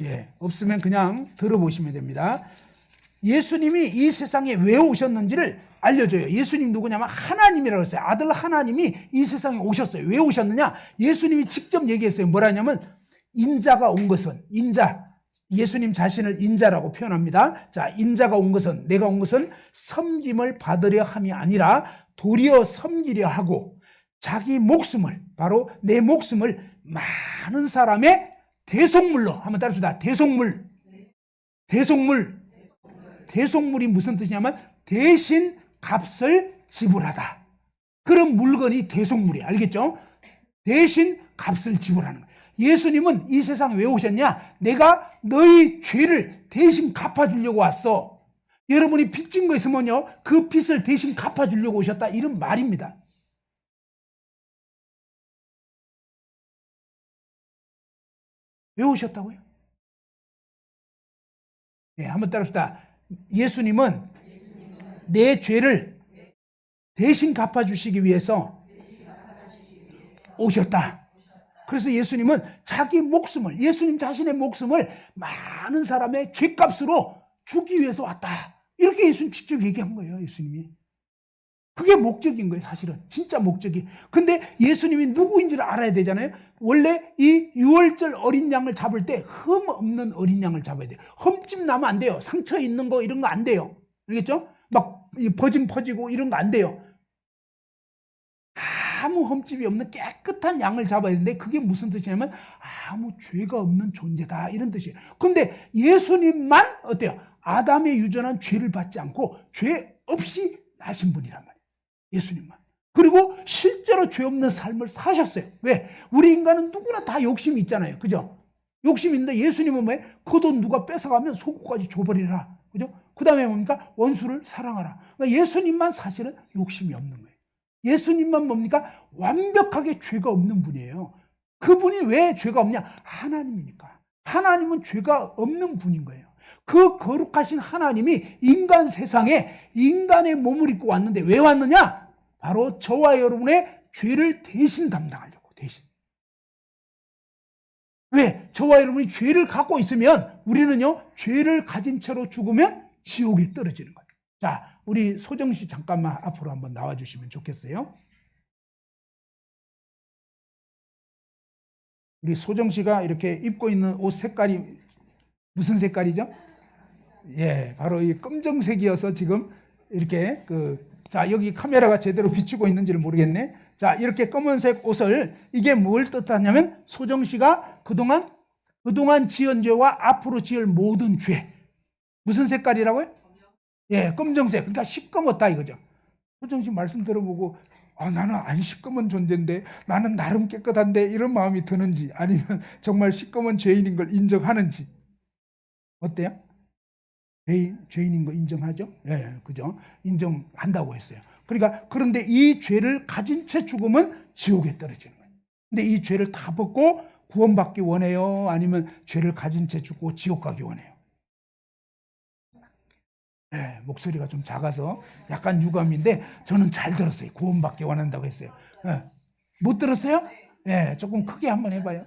Speaker 1: 예, 없으면 그냥 들어보시면 됩니다. 예수님이 이 세상에 왜 오셨는지를 알려줘요. 예수님 누구냐면 하나님이라고 했어요. 아들 하나님이 이 세상에 오셨어요. 왜 오셨느냐? 예수님이 직접 얘기했어요. 뭐라냐면 인자가 온 것은, 인자, 예수님 자신을 인자라고 표현합니다. 자, 인자가 온 것은, 내가 온 것은 섬김을 받으려 함이 아니라 도리어 섬기려 하고 자기 목숨을, 바로 내 목숨을 많은 사람의 대속물로, 한번 따라합시다. 대속물이 무슨 뜻이냐면 대신 값을 지불하다. 그런 물건이 대속물이에요. 알겠죠? 대신 값을 지불하는 거예요. 예수님은 이 세상에 왜 오셨냐? 내가 너희 죄를 대신 갚아주려고 왔어. 여러분이 빚진 거 있으면요, 그 빚을 대신 갚아주려고 오셨다. 이런 말입니다. 왜 오셨다고요? 네, 한번 따라합시다. 예수님은 내 죄를 대신 갚아주시기 위해서 오셨다. 그래서 예수님은 자기 목숨을, 예수님 자신의 목숨을 많은 사람의 죄값으로 주기 위해서 왔다. 이렇게 예수님 직접 얘기한 거예요, 예수님이. 그게 목적인 거예요, 사실은. 진짜 목적이. 근데 예수님이 누구인지를 알아야 되잖아요. 원래 이 유월절 어린 양을 잡을 때 흠 없는 어린 양을 잡아야 돼요. 흠집 나면 안 돼요. 상처 있는 거 이런 거 안 돼요. 알겠죠? 막 버짐 퍼지고 이런 거 안 돼요. 아무 흠집이 없는 깨끗한 양을 잡아야 되는데 그게 무슨 뜻이냐면 아무 죄가 없는 존재다, 이런 뜻이에요. 근데 예수님만 어때요? 아담의 유전한 죄를 받지 않고 죄 없이 나신 분이란 말이에요. 예수님만. 그리고 실제로 죄 없는 삶을 사셨어요. 왜? 우리 인간은 누구나 다 욕심이 있잖아요. 그죠? 욕심이 있는데 예수님은 왜? 그 돈 누가 뺏어가면 속옷까지 줘버리라. 그죠? 그 다음에 뭡니까? 원수를 사랑하라. 그러니까 예수님만 사실은 욕심이 없는 거예요. 예수님만 뭡니까? 완벽하게 죄가 없는 분이에요. 그분이 왜 죄가 없냐? 하나님이니까. 하나님은 죄가 없는 분인 거예요. 그 거룩하신 하나님이 인간 세상에 인간의 몸을 입고 왔는데 왜 왔느냐? 바로 저와 여러분의 죄를 대신 담당하려고. 대신. 왜? 저와 여러분이 죄를 갖고 있으면 우리는요, 죄를 가진 채로 죽으면 지옥에 떨어지는 거예요. 자, 우리 소정 씨 잠깐만 앞으로 한번 나와주시면 좋겠어요. 우리 소정 씨가 이렇게 입고 있는 옷 색깔이 무슨 색깔이죠? 예, 바로 이 검정색이어서 지금 이렇게 자, 여기 카메라가 제대로 비추고 있는지를 모르겠네. 자, 이렇게 검은색 옷을, 이게 뭘 뜻하냐면 소정 씨가 그동안 지은 죄와 앞으로 지을 모든 죄. 무슨 색깔이라고요? 예, 검정색. 그러니까 시꺼멓다 이거죠. 소정 씨 말씀 들어보고 나는 안 시꺼먼 존재인데, 나는 나름 깨끗한데, 이런 마음이 드는지, 아니면 정말 시꺼먼 죄인인 걸 인정하는지. 어때요? 죄인인 거 인정하죠? 예, 그죠? 인정한다고 했어요. 그러니까, 그런데 이 죄를 가진 채 죽으면 지옥에 떨어지는 거예요. 근데 이 죄를 다 벗고 구원받기 원해요? 아니면 죄를 가진 채 죽고 지옥 가기 원해요? 예, 목소리가 좀 작아서 약간 유감인데 저는 잘 들었어요. 구원받기 원한다고 했어요. 예, 못 들었어요? 예, 조금 크게 한번 해봐요.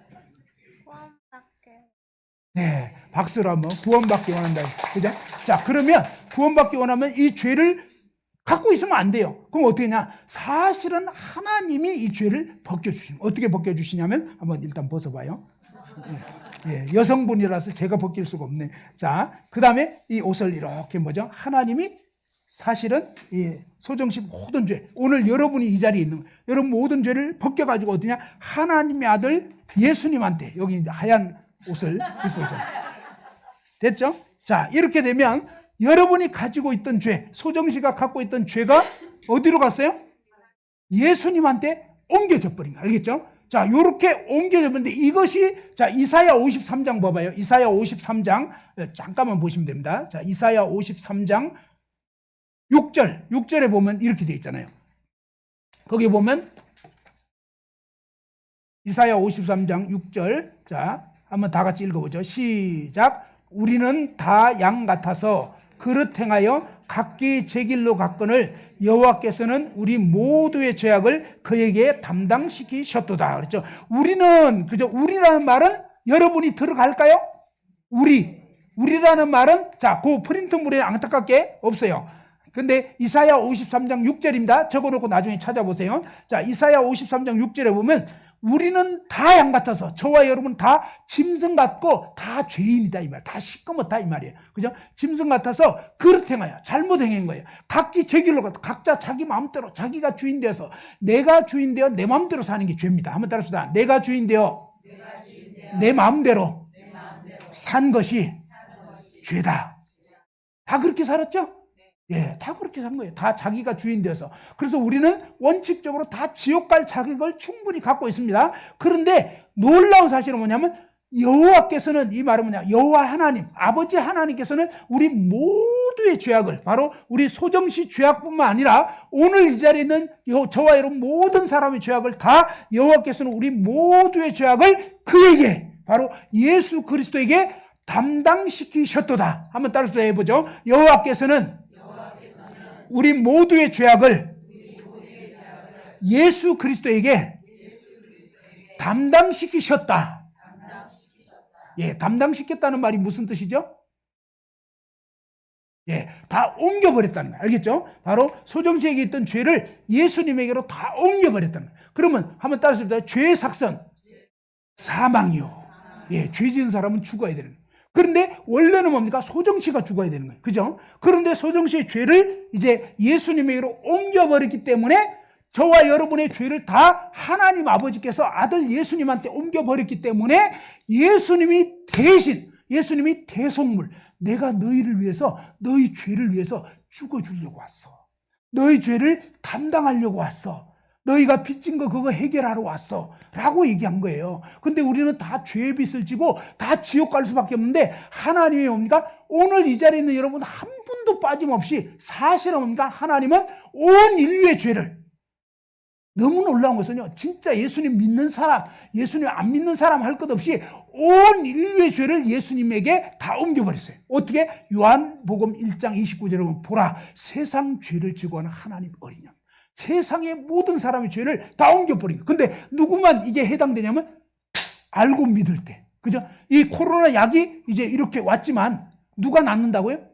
Speaker 1: 네, 박수로 한번 구원받기 원한다. 그죠? 자, 그러면 구원받기 원하면 이 죄를 갖고 있으면 안 돼요. 그럼 어떻게 하냐? 사실은 하나님이 이 죄를 벗겨주시는. 어떻게 벗겨주시냐면 한번 일단 벗어봐요. 예, 여성분이라서 제가 벗길 수가 없네. 자, 그 다음에 이 옷을 이렇게 뭐죠? 하나님이 사실은 이 소정씨 모든 죄, 오늘 여러분이 이 자리에 있는 여러분 모든 죄를 벗겨가지고 어디냐? 하나님의 아들 예수님한테, 여기 이제 하얀 옷을 입고 있잖아요. 됐죠? 자, 이렇게 되면 여러분이 가지고 있던 죄, 소정씨가 갖고 있던 죄가 어디로 갔어요? 예수님한테 옮겨져 버린 거. 알겠죠? 자, 요렇게 옮겨져 버렸는데 이것이, 자, 이사야 53장 봐봐요. 이사야 53장, 잠깐만 보시면 됩니다. 자, 이사야 53장 6절에 보면 이렇게 되어 있잖아요. 거기 보면 이사야 53장 6절. 자, 한번 다 같이 읽어보죠. 시작. 우리는 다 양 같아서 그릇 행하여 각기 제 길로 갔거늘 여호와께서는 우리 모두의 죄악을 그에게 담당시키셨도다. 그렇죠? 우리는, 그죠? 우리라는 말은 여러분이 들어갈까요? 우리라는 말은 자, 그 프린트물에 안타깝게 없어요. 근데 이사야 53장 6절입니다. 적어놓고 나중에 찾아보세요. 자, 이사야 53장 6절에 보면 우리는 다 양 같아서 저와 여러분 다 짐승 같고 다 죄인이다 이 말. 다 시꺼멓다 이 말이에요. 그죠? 짐승 같아서 그릇 행하여 잘못 행한 거예요. 각기 제 길로 가서 각자 자기 마음대로 자기가 주인 되어서 내가 주인 되어 내 마음대로 사는 게 죄입니다. 한번 따라합시다. 내가 주인 되어 내 마음대로 산 것이 죄다. 다 그렇게 살았죠? 예, 다 그렇게 산 거예요. 다 자기가 주인 되어서. 그래서 우리는 원칙적으로 다 지옥 갈 자격을 충분히 갖고 있습니다. 그런데 놀라운 사실은 뭐냐면 여호와께서는 이 말은 뭐냐? 여호와 하나님, 아버지 하나님께서는 우리 모두의 죄악을 바로 우리 소정씨 죄악뿐만 아니라 오늘 이 자리에 있는 저와 여러분 모든 사람의 죄악을 다 여호와께서는 우리 모두의 죄악을 그에게 바로 예수 그리스도에게 담당시키셨도다. 한번 따라서 해보죠. 여호와께서는 우리 모두의 죄악을 예수 그리스도에게 담당시키셨다. 예, 담당시켰다는 말이 무슨 뜻이죠? 예, 다 옮겨버렸다는 거예요. 알겠죠? 바로 소정씨에게 있던 죄를 예수님에게로 다 옮겨버렸다는 거예요. 그러면 한번 따라서 해보자. 죄의 삭선, 사망이요. 예, 죄 지은 사람은 죽어야 되는 거예요. 그런데 원래는 뭡니까? 소정씨가 죽어야 되는 거예요. 그죠? 그런데 소정씨의 죄를 이제 예수님에게로 옮겨버렸기 때문에 저와 여러분의 죄를 다 하나님 아버지께서 아들 예수님한테 옮겨버렸기 때문에 예수님이 대신, 예수님이 대속물, 내가 너희를 위해서, 너희 죄를 위해서 죽어주려고 왔어. 너희 죄를 담당하려고 왔어. 너희가 빚진 거 그거 해결하러 왔어. 라고 얘기한 거예요. 근데 우리는 다 죄의 빚을 지고 다 지옥 갈 수밖에 없는데 하나님이 뭡니까? 오늘 이 자리에 있는 여러분 한 분도 빠짐없이 사실은 뭡니까? 하나님은 온 인류의 죄를 너무 놀라운 것은요. 진짜 예수님 믿는 사람, 예수님 안 믿는 사람 할 것 없이 온 인류의 죄를 예수님에게 다 옮겨버렸어요. 어떻게? 요한복음 1장 29절에 보면 보라 세상 죄를 지고 하는 하나님 어린 양. 세상의 모든 사람의 죄를 다 옮겨버린 거예요. 근데 누구만 이게 해당되냐면 알고 믿을 때. 그죠? 이 코로나 약이 이제 이렇게 왔지만 누가 낫는다고요?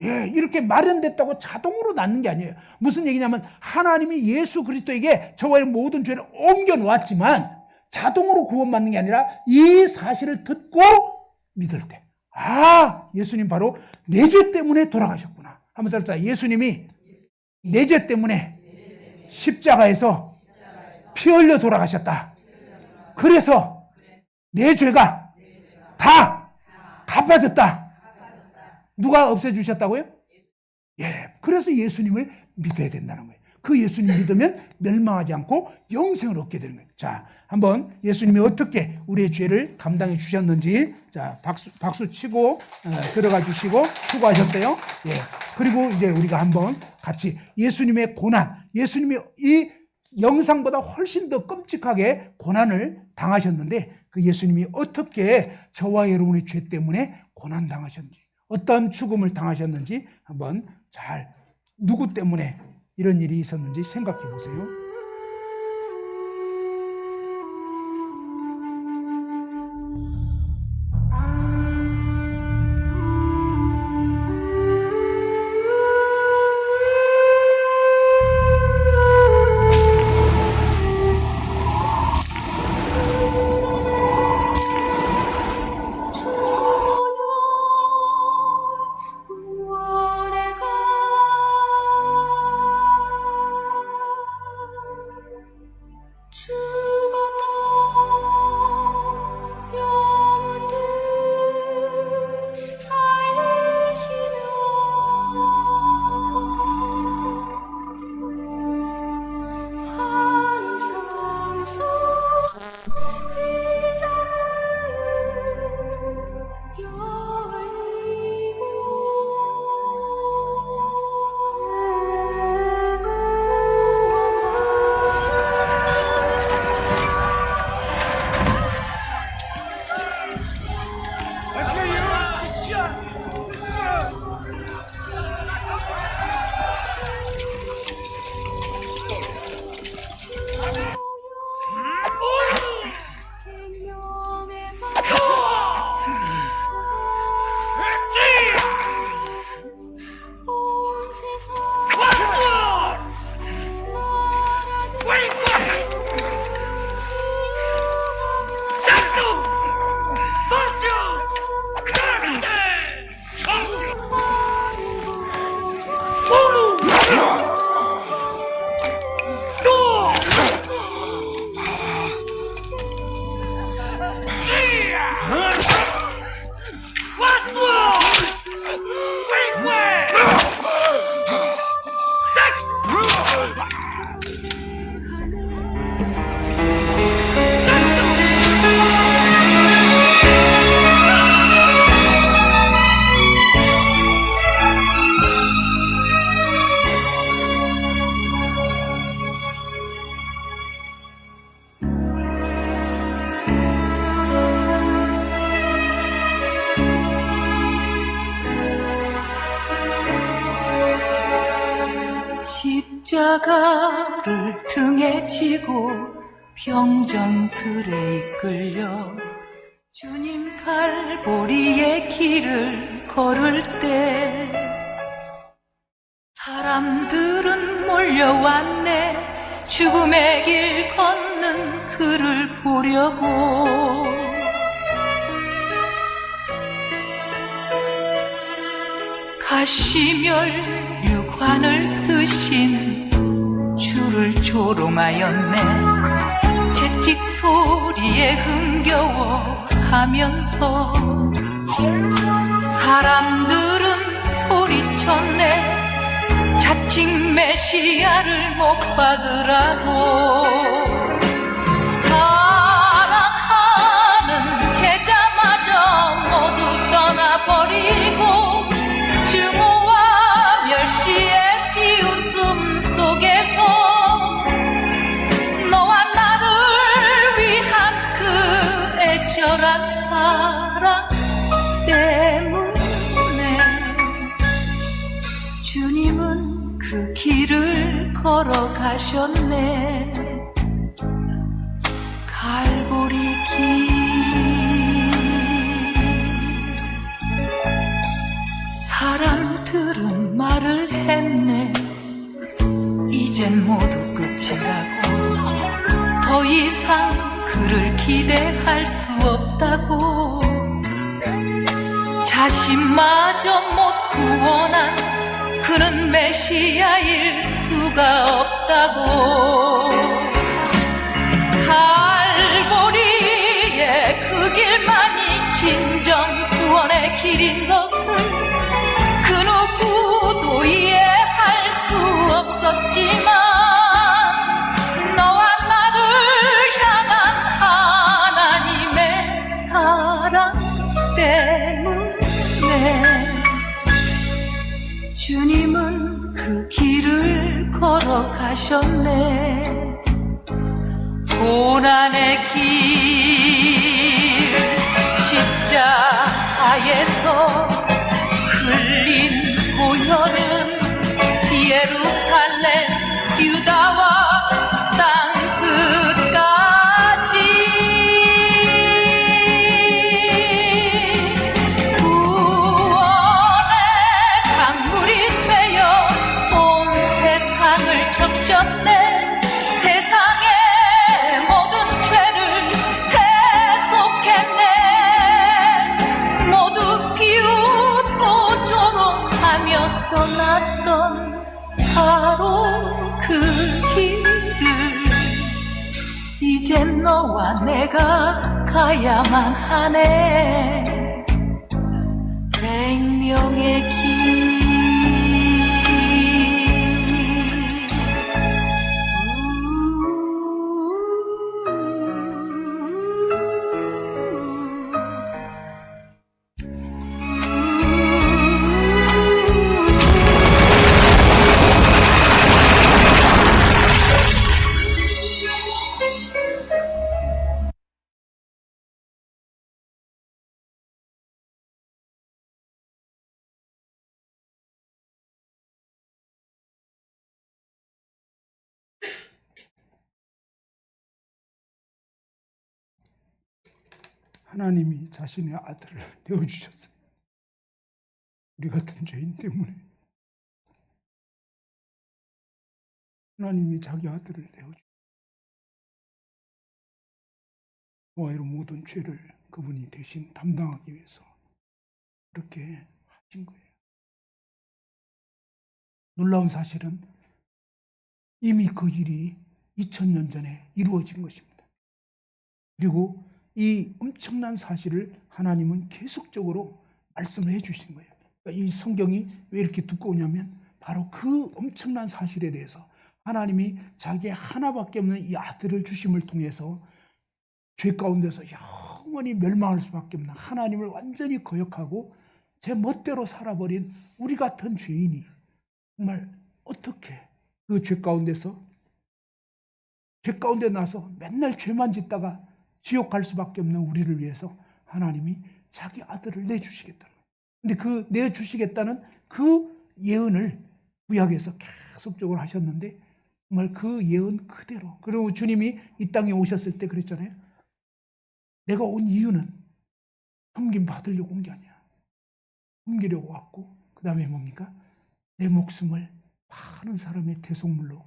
Speaker 1: 예, 이렇게 마련됐다고 자동으로 낫는 게 아니에요. 무슨 얘기냐면 하나님이 예수 그리스도에게 저와의 모든 죄를 옮겨 놓았지만 자동으로 구원받는 게 아니라 이 사실을 듣고 믿을 때. 아, 예수님 바로 내 죄 때문에 돌아가셨구나. 한번 따라합시다. 예수님이 내 죄 때문에 십자가에서 피 흘려 돌아가셨다. 그래서 내 죄가 다 갚아졌다. 누가 없애주셨다고요? 예, 그래서 예수님을 믿어야 된다는 거예요. 그 예수님 믿으면 멸망하지 않고 영생을 얻게 되는 거예요. 자, 한번 예수님이 어떻게 우리의 죄를 감당해 주셨는지 자, 박수 치고 들어가 주시고 수고하셨어요. 예. 그리고 이제 우리가 한번 같이 예수님의 고난, 예수님이 이 영상보다 훨씬 더 끔찍하게 고난을 당하셨는데 그 예수님이 어떻게 저와 여러분의 죄 때문에 고난 당하셨는지, 어떤 죽음을 당하셨는지 한번 잘 누구 때문에 이런 일이 있었는지 생각해 보세요.
Speaker 2: 십자가를 등에 지고 병정들에 이끌려 주님 갈보리의 길을 걸을 때 사람들은 몰려왔네. 죽음의 길 걷는 그를 보려고. 가시면류관을 쓰신 주를 조롱하였네. 채찍 소리에 흥겨워하면서 사람들은 소리쳤네. 자칭 메시아를 못 박으라고. 사랑하는 제자마저 모두 떠나버리고 증오와 멸시의 비웃음 속에서 너와 나를 위한 그 애절한 사랑 때문에 주님은 그 길을 걸어가셨네. 갈보리 길. 사람들은 말을 했네. 이젠 모두 끝이라고. 더 이상 그를 기대할 수 없다고. 자신마저 못 구원한 그는 메시아일 수가 없다고. 갈보리의 그 길만이 진정 구원의 길인 것을 그 누구도 이해할 수 없었지만 너와 나를 향한 하나님의 사랑 때문에 주님은 그 길을 걸어가셨네. 고난의 길 십자가에서 흘린 보혈은 예루살렘 유다와 땅 끝까지 구원의 강물이 되어 온 세상을 적셨네. 세상의 모든 죄를 대속했네. 모두 비웃고 조롱하며 떠났던 바로 그 길을 이젠 너와 내가 가야만 하네. 생명의 길.
Speaker 1: 하나님이 자신의 아들을 내어주셨어요. 우리 같은 죄인 때문에 하나님이 자기 아들을 내어주셨어요. 너와 이런 모든 죄를 그분이 대신 담당하기 위해서 그렇게 하신 거예요. 놀라운 사실은 이미 그 일이 2000년 전에 이루어진 것입니다. 그리고 이 엄청난 사실을 하나님은 계속적으로 말씀을 해주신 거예요. 그러니까 이 성경이 왜 이렇게 두꺼우냐면 바로 그 엄청난 사실에 대해서 하나님이 자기의 하나밖에 없는 이 아들을 주심을 통해서 죄 가운데서 영원히 멸망할 수밖에 없는 하나님을 완전히 거역하고 제 멋대로 살아버린 우리 같은 죄인이 정말 어떻게 그 죄 가운데서 죄 가운데 나서 맨날 죄만 짓다가 지옥 갈 수밖에 없는 우리를 위해서 하나님이 자기 아들을 내주시겠다는 거예요. 근데 그 내주시겠다는 그 예언을 구약에서 계속적으로 하셨는데 정말 그 예언 그대로. 그리고 주님이 이 땅에 오셨을 때 그랬잖아요. 내가 온 이유는 섬김 받으려고 온 게 아니야. 섬기려고 왔고, 그 다음에 뭡니까? 내 목숨을 많은 사람의 대속물로,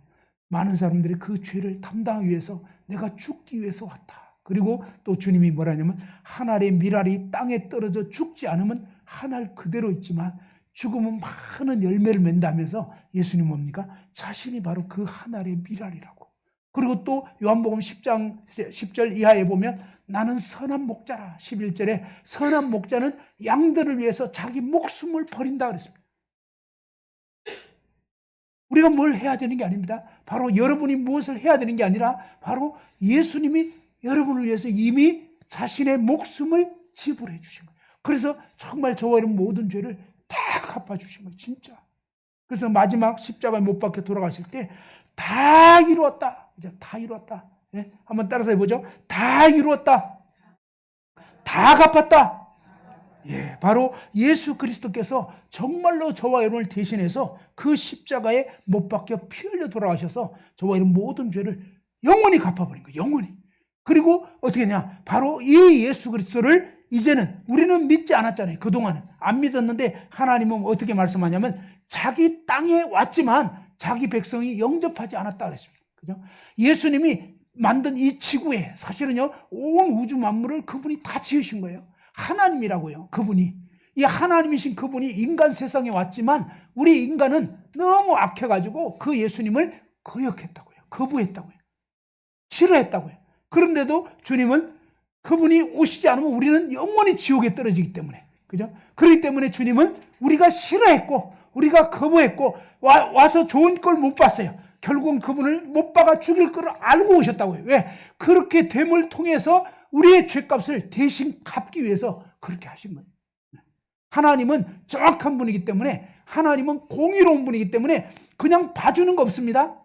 Speaker 1: 많은 사람들의 그 죄를 담당하기 위해서 내가 죽기 위해서 왔다. 그리고 또 주님이 뭐라냐면 한 알의 밀알이 땅에 떨어져 죽지 않으면 한 알 그대로 있지만 죽으면 많은 열매를 맺는다면서 예수님 뭡니까? 자신이 바로 그 한 알의 밀알이라고. 그리고 또 요한복음 10장 10절 이하에 보면 나는 선한 목자라. 11절에 선한 목자는 양들을 위해서 자기 목숨을 버린다 그랬습니다. 우리가 뭘 해야 되는 게 아닙니다. 바로 여러분이 무엇을 해야 되는 게 아니라 바로 예수님이 여러분을 위해서 이미 자신의 목숨을 지불해 주신 거예요. 그래서 정말 저와 이런 모든 죄를 다 갚아주신 거예요. 진짜. 그래서 마지막 십자가에 못 박혀 돌아가실 때 다 이루었다. 다 이루었다. 네? 한번 따라서 해보죠. 다 이루었다. 다 갚았다. 예, 바로 예수 그리스도께서 정말로 저와 여러분을 대신해서 그 십자가에 못 박혀 피 흘려 돌아가셔서 저와 이런 모든 죄를 영원히 갚아버린 거예요. 영원히. 그리고 어떻게 했냐? 바로 이 예수 그리스도를 이제는 우리는 믿지 않았잖아요. 그동안은 안 믿었는데 하나님은 어떻게 말씀하냐면 자기 땅에 왔지만 자기 백성이 영접하지 않았다 그랬습니다. 그죠? 예수님이 만든 이 지구에 사실은요 온 우주 만물을 그분이 다 지으신 거예요. 하나님이라고요. 그분이. 이 하나님이신 그분이 인간 세상에 왔지만 우리 인간은 너무 악해가지고 그 예수님을 거역했다고요. 거부했다고요. 싫어했다고요. 그런데도 주님은 그분이 오시지 않으면 우리는 영원히 지옥에 떨어지기 때문에. 그죠? 그렇기 때문에 주님은 우리가 싫어했고 우리가 거부했고 와서 좋은 걸 못 봤어요. 결국은 그분을 못 박아 죽일 걸 알고 오셨다고요. 왜? 그렇게 됨을 통해서 우리의 죄값을 대신 갚기 위해서 그렇게 하신 거예요. 하나님은 정확한 분이기 때문에 하나님은 공의로운 분이기 때문에 그냥 봐주는 거 없습니다.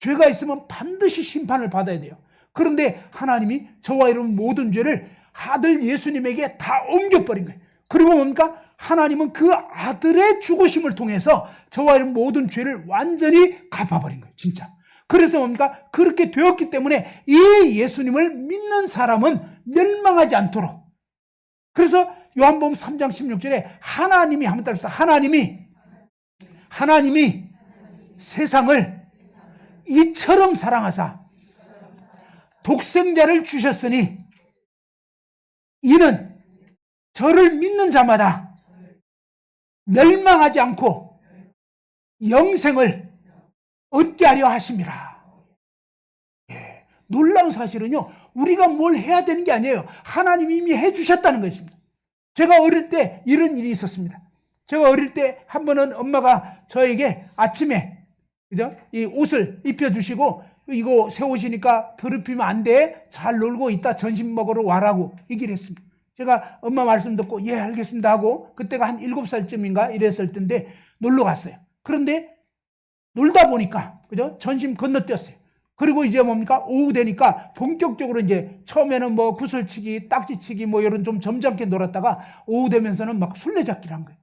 Speaker 1: 죄가 있으면 반드시 심판을 받아야 돼요. 그런데 하나님이 저와 이런 모든 죄를 아들 예수님에게 다 옮겨버린 거예요. 그리고 뭡니까? 하나님은 그 아들의 죽으심을 통해서 저와 이런 모든 죄를 완전히 갚아버린 거예요. 진짜. 그래서 뭡니까? 그렇게 되었기 때문에 이 예수님을 믿는 사람은 멸망하지 않도록. 그래서 요한복음 3장 16절에 하나님이 한번 따라합시다. 하나님이 세상을 이처럼 사랑하사 독생자를 주셨으니 이는 저를 믿는 자마다 멸망하지 않고 영생을 얻게 하려 하심이라. 예, 놀라운 사실은요, 우리가 뭘 해야 되는 게 아니에요. 하나님이 이미 해주셨다는 것입니다. 제가 어릴 때 이런 일이 있었습니다. 제가 어릴 때 한 번은 엄마가 저에게 아침에 그죠? 이 옷을 입혀주시고 이거 새 옷이니까 더럽히면 안 돼. 잘 놀고 이따 점심 먹으러 와라고 얘기를 했습니다. 제가 엄마 말씀 듣고 예 알겠습니다 하고 그때가 한 7살쯤인가 이랬을 텐데 놀러 갔어요. 그런데 놀다 보니까 그죠? 점심 건너뛰었어요. 그리고 이제 뭡니까? 오후 되니까 본격적으로 이제 처음에는 뭐 구슬치기, 딱지치기 뭐 이런 좀 점잖게 놀았다가 오후 되면서는 막 술래잡기를 한 거예요.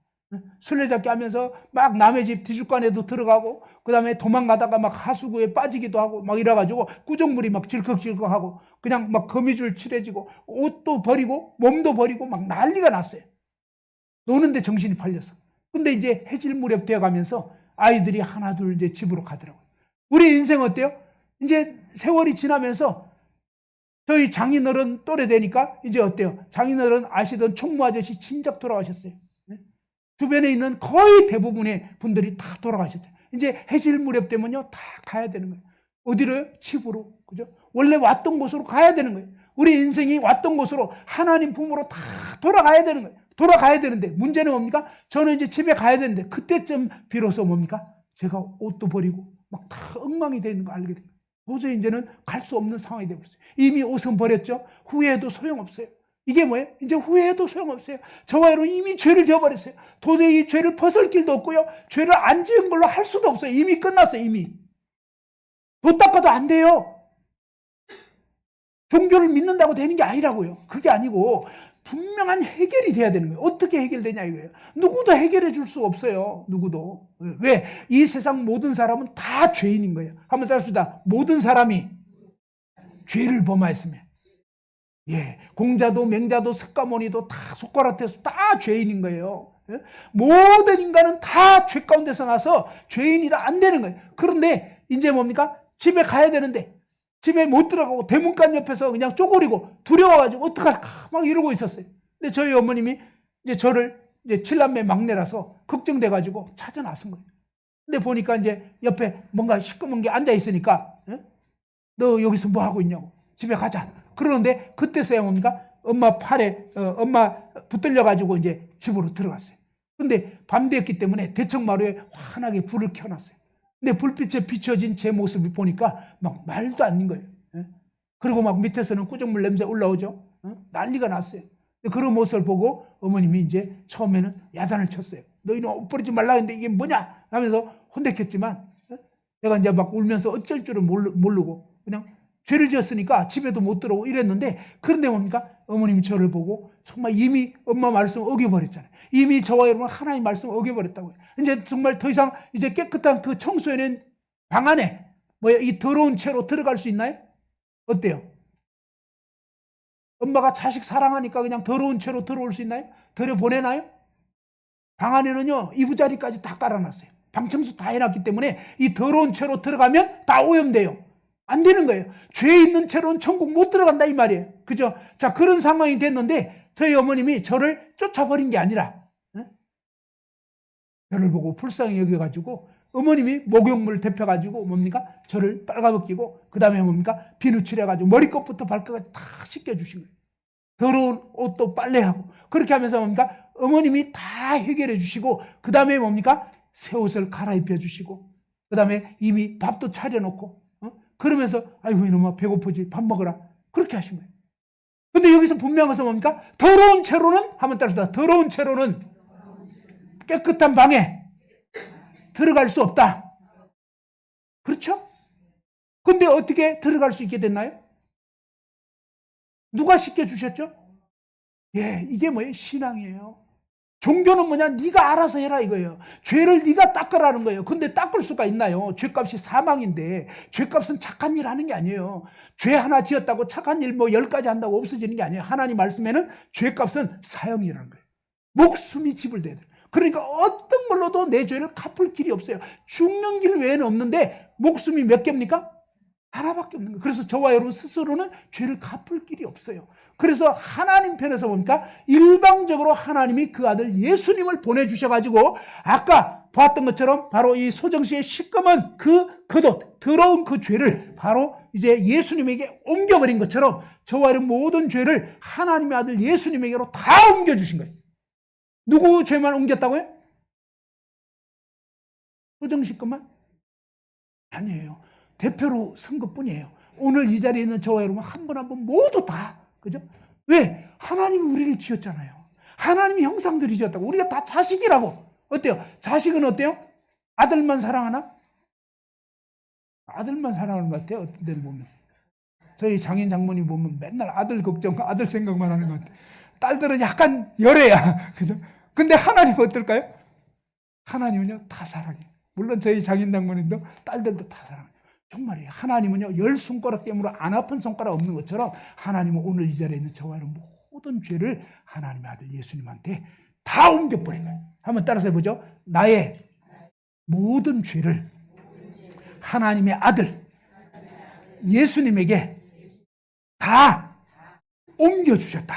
Speaker 1: 술래잡기 하면서 막 남의 집 뒤죽간에도 들어가고 그 다음에 도망가다가 막 하수구에 빠지기도 하고 막 이래가지고 구정물이 막 질컥질컥하고 그냥 막 거미줄 칠해지고 옷도 버리고 몸도 버리고 막 난리가 났어요. 노는데 정신이 팔려서. 근데 이제 해질 무렵 되어 가면서 아이들이 하나 둘 이제 집으로 가더라고요. 우리 인생 어때요? 이제 세월이 지나면서 저희 장인어른 또래 되니까 이제 어때요? 장인어른 아시던 총무 아저씨 진작 돌아가셨어요. 주변에 있는 거의 대부분의 분들이 다 돌아가셨대요. 이제 해질 무렵 되면요, 다 가야 되는 거예요. 어디로요? 집으로. 그죠? 원래 왔던 곳으로 가야 되는 거예요. 우리 인생이 왔던 곳으로 하나님 품으로 다 돌아가야 되는 거예요. 돌아가야 되는데, 문제는 뭡니까? 저는 이제 집에 가야 되는데, 그때쯤 비로소 뭡니까? 제가 옷도 버리고, 막 다 엉망이 되는 거 알게 됩니다. 도저히 이제는 갈 수 없는 상황이 되어버렸어요. 이미 옷은 버렸죠? 후회해도 소용없어요. 이게 뭐예요? 이제 후회해도 소용없어요. 저와 여러분 이미 죄를 지어버렸어요. 도저히 이 죄를 벗을 길도 없고요. 죄를 안 지은 걸로 할 수도 없어요. 이미 끝났어요. 이미. 도 닦아도 안 돼요. 종교를 믿는다고 되는 게 아니라고요. 그게 아니고 분명한 해결이 돼야 되는 거예요. 어떻게 해결되냐 이거예요. 누구도 해결해 줄 수 없어요. 누구도. 왜? 이 세상 모든 사람은 다 죄인인 거예요. 한번 따라합시다. 모든 사람이 죄를 범하였으면. 예, 공자도 맹자도 석가모니도 다 소크라테스 다 죄인인 거예요. 예? 모든 인간은 다 죄 가운데서 나서 죄인이라 안 되는 거예요. 그런데 이제 뭡니까? 집에 가야 되는데 집에 못 들어가고 대문간 옆에서 그냥 쪼그리고 두려워가지고 어떡할까 막 이러고 있었어요. 근데 저희 어머님이 이제 저를 이제 7남매 막내라서 걱정돼가지고 찾아 나선 거예요. 근데 보니까 이제 옆에 뭔가 시꺼먼 게 앉아 있으니까 예? 너 여기서 뭐 하고 있냐고. 집에 가자. 그러는데 그때서야 뭡니까? 엄마 팔에 엄마 붙들려가지고 이제 집으로 들어갔어요. 근데 밤 되었기 때문에 대청마루에 환하게 불을 켜놨어요. 근데 불빛에 비춰진 제 모습을 보니까 막 말도 안 되는 거예요. 예? 그리고 막 밑에서는 꾸정물 냄새 올라오죠. 난리가 났어요. 그런 모습을 보고 어머님이 이제 처음에는 야단을 쳤어요. 너희는 옷 버리지 말라 했는데 이게 뭐냐 하면서 혼냈겠지만 내가 이제 막 울면서 어쩔 줄을 모르고 그냥 죄를 지었으니까 집에도 못 들어오고 이랬는데 그런데 뭡니까? 어머님이 저를 보고 정말 이미 엄마 말씀 어겨버렸잖아요. 이미 저와 여러분 하나님 말씀 어겨버렸다고요. 이제 정말 더 이상 이제 깨끗한 그 청소해낸 방 안에 이 더러운 채로 들어갈 수 있나요? 어때요? 엄마가 자식 사랑하니까 그냥 더러운 채로 들어올 수 있나요? 들여보내나요? 방 안에는요 이부자리까지 다 깔아놨어요. 방 청소 다 해놨기 때문에 이 더러운 채로 들어가면 다 오염돼요. 안 되는 거예요. 죄 있는 채로는 천국 못 들어간다 이 말이에요. 그죠? 자, 그런 상황이 됐는데 저희 어머님이 저를 쫓아버린 게 아니라 저를 보고 불쌍히 여겨가지고 어머님이 목욕물 데펴가지고 뭡니까? 저를 빨가벗기고 그 다음에 뭡니까? 비누칠해가지고 머리끝부터 발끝까지 다 씻겨주신 거예요. 더러운 옷도 빨래하고 그렇게 하면서 뭡니까? 어머님이 다 해결해 주시고 그 다음에 뭡니까? 새 옷을 갈아입혀 주시고 그 다음에 이미 밥도 차려놓고 그러면서 아이고 이놈아 배고프지 밥 먹어라 그렇게 하신 거예요. 근데 여기서 분명한 것은 뭡니까? 더러운 채로는 한번 따라합시다. 더러운 채로는 깨끗한 방에 들어갈 수 없다. 그렇죠? 근데 어떻게 들어갈 수 있게 됐나요? 누가 시켜주셨죠? 예, 이게 뭐예요? 신앙이에요. 종교는 뭐냐? 네가 알아서 해라 이거예요. 죄를 네가 닦으라는 거예요. 근데 닦을 수가 있나요? 죄값이 사망인데 죄값은 착한 일 하는 게 아니에요. 죄 하나 지었다고 착한 일 뭐 10가지 한다고 없어지는 게 아니에요. 하나님 말씀에는 죄값은 사형이라는 거예요. 목숨이 지불돼야 돼요. 그러니까 어떤 걸로도 내 죄를 갚을 길이 없어요. 죽는 길 외에는 없는데 목숨이 몇 개입니까? 하나밖에 없는 거예요. 그래서 저와 여러분 스스로는 죄를 갚을 길이 없어요. 그래서 하나님 편에서 보니까 일방적으로 하나님이 그 아들 예수님을 보내주셔가지고 아까 보았던 것처럼 바로 이 소정씨의 시꺼먼 그 겉옷, 더러운 그 죄를 바로 이제 예수님에게 옮겨버린 것처럼 저와 여러분 모든 죄를 하나님의 아들 예수님에게로 다 옮겨주신 거예요. 누구 죄만 옮겼다고요? 소정씨 것만? 아니에요. 대표로 쓴 것뿐이에요. 오늘 이 자리에 있는 저와 여러분 한 분 한 분 모두 다 그죠? 왜? 하나님이 우리를 지었잖아요. 하나님이 형상들이 지었다고. 우리가 다 자식이라고. 어때요? 자식은 어때요? 아들만 사랑하나? 아들만 사랑하는 것 같아요. 어떤 데는 보면. 저희 장인 장모님 보면 맨날 아들 걱정, 아들 생각만 하는 것 같아요. 딸들은 약간 열애야. 그죠? 근데 하나님은 어떨까요? 하나님은요, 다 사랑해요. 물론 저희 장인 장모님도 딸들도 다 사랑해요. 정말이에요. 하나님은요, 10손가락 깨물어 안 아픈 손가락 없는 것처럼 하나님은 오늘 이 자리에 있는 저와 여러분 모든 죄를 하나님의 아들 예수님한테 다 옮겨버린 거예요. 한번 따라서 해보죠. 나의 모든 죄를 하나님의 아들 예수님에게 다 옮겨주셨다.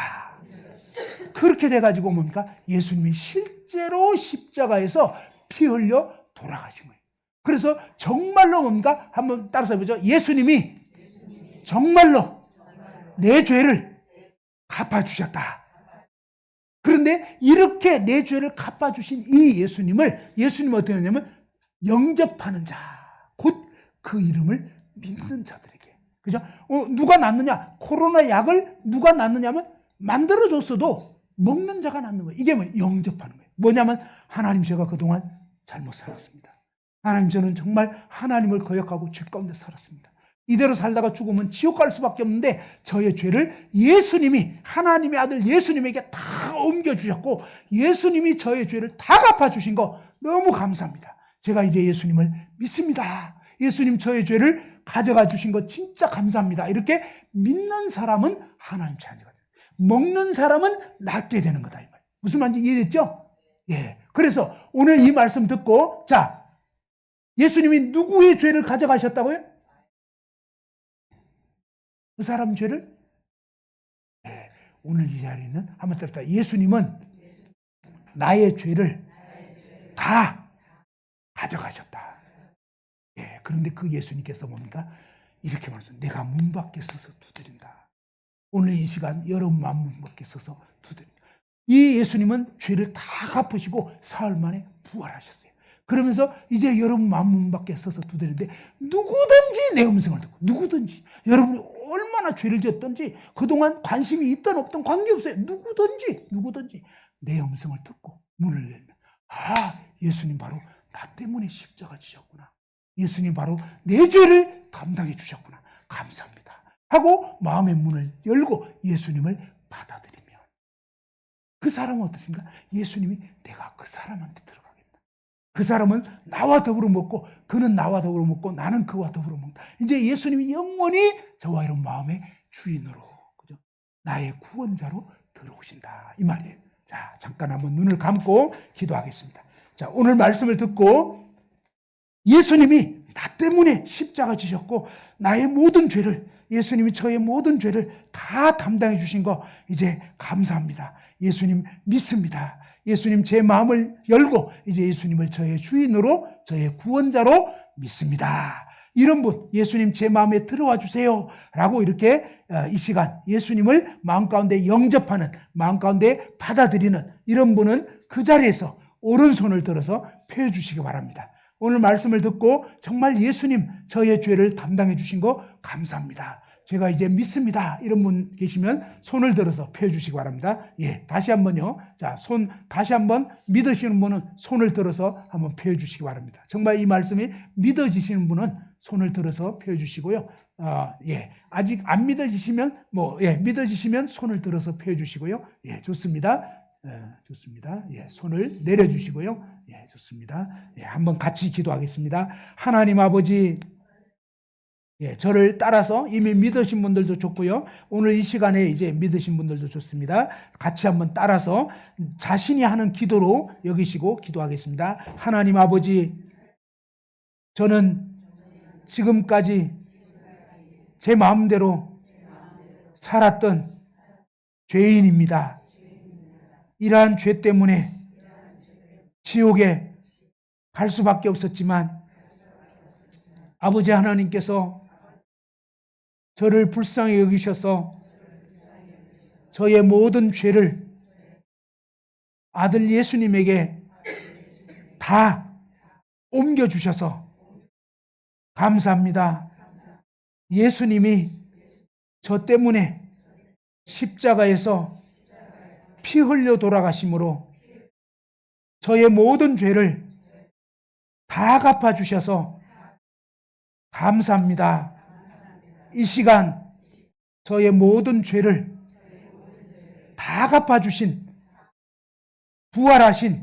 Speaker 1: 그렇게 돼가지고 뭡니까? 예수님이 실제로 십자가에서 피 흘려 돌아가신 거예요. 그래서 정말로 뭡니까? 한번 따라서 해보죠. 예수님이 정말로 내 죄를 갚아주셨다. 그런데 이렇게 내 죄를 갚아주신 이 예수님은 어떻게 하냐면 영접하는 자, 곧 그 이름을 믿는 자들에게. 그죠? 누가 낫느냐? 코로나 약을 누가 낫느냐면 만들어줬어도 먹는 자가 낫는 거예요. 이게 뭐 영접하는 거예요. 뭐냐면 하나님 제가 그동안 잘못 살았습니다. 하나님 저는 정말 하나님을 거역하고 죄 가운데 살았습니다. 이대로 살다가 죽으면 지옥 갈 수밖에 없는데 저의 죄를 예수님이, 하나님의 아들 예수님에게 다 옮겨주셨고 예수님이 저의 죄를 다 갚아주신 거 너무 감사합니다. 제가 이제 예수님을 믿습니다. 예수님 저의 죄를 가져가 주신 거 진짜 감사합니다. 이렇게 믿는 사람은 하나님 자녀가 돼요. 먹는 사람은 낫게 되는 거다. 이 말. 무슨 말인지 이해됐죠? 예. 그래서 오늘 이 말씀 듣고, 자, 예수님이 누구의 죄를 가져가셨다고요? 그 사람 죄를? 네, 오늘 이 자리는 한번 들었다. 예수님은 나의 죄를 다 가져가셨다. 네, 그런데 그 예수님께서 뭡니까? 이렇게 말씀하셨어요. 내가 문 밖에 서서 두드린다. 오늘 이 시간 여러분만 문 밖에 서서 두드린다. 이 예수님은 죄를 다 갚으시고 사흘 만에 부활하셨어요. 그러면서 이제 여러분 문 밖에 서서 두드리는데 누구든지 내 음성을 듣고, 누구든지 여러분이 얼마나 죄를 지었든지 그동안 관심이 있든 없든 관계없어요. 누구든지 내 음성을 듣고 문을 열면, 아, 예수님 바로 나 때문에 십자가 지셨구나. 예수님 바로 내 죄를 담당해 주셨구나. 감사합니다. 하고 마음의 문을 열고 예수님을 받아들이면 그 사람은 어떻습니까? 예수님이 내가 그 사람한테 들어가겠다. 그 사람은 나와 더불어 먹고 그는 나와 더불어 먹고 나는 그와 더불어 먹는다. 이제 예수님이 영원히 저와 이런 마음의 주인으로, 그죠? 나의 구원자로 들어오신다. 이 말이에요. 자, 잠깐 한번 눈을 감고 기도하겠습니다. 자, 오늘 말씀을 듣고 예수님이 나 때문에 십자가 지셨고 나의 모든 죄를, 예수님이 저의 모든 죄를 다 담당해 주신 거 이제 감사합니다. 예수님 믿습니다. 예수님 제 마음을 열고 이제 예수님을 저의 주인으로, 저의 구원자로 믿습니다. 이런 분, 예수님 제 마음에 들어와 주세요 라고 이렇게 이 시간 예수님을 마음 가운데 영접하는, 마음 가운데 받아들이는 이런 분은 그 자리에서 오른손을 들어서 펴 주시기 바랍니다. 오늘 말씀을 듣고 정말 예수님 저의 죄를 담당해 주신 거 감사합니다. 제가 이제 믿습니다. 이런 분 계시면 손을 들어서 펴 주시기 바랍니다. 예, 다시 한번요. 자, 손 다시 한번 믿으시는 분은 손을 들어서 한번 펴 주시기 바랍니다. 정말 이 말씀이 믿어지시는 분은 손을 들어서 펴 주시고요. 예, 아직 안 믿어지시면 믿어지시면 손을 들어서 펴 주시고요. 예, 좋습니다. 좋습니다. 예, 손을 내려주시고요. 예, 좋습니다. 예, 한번 같이 기도하겠습니다. 하나님 아버지, 예, 저를 따라서 이미 믿으신 분들도 좋고요. 오늘 이 시간에 이제 믿으신 분들도 좋습니다. 같이 한번 따라서 자신이 하는 기도로 여기시고 기도하겠습니다. 하나님 아버지, 저는 지금까지 제 마음대로 살았던 죄인입니다. 이러한 죄 때문에 지옥에 갈 수밖에 없었지만 아버지 하나님께서 저를 불쌍히 여기셔서 저의 모든 죄를 아들 예수님에게 다 옮겨주셔서 감사합니다. 예수님이 저 때문에 십자가에서 피 흘려 돌아가심으로 저의 모든 죄를 다 갚아주셔서 감사합니다. 이 시간 저의 모든 죄를 다 갚아주신 부활하신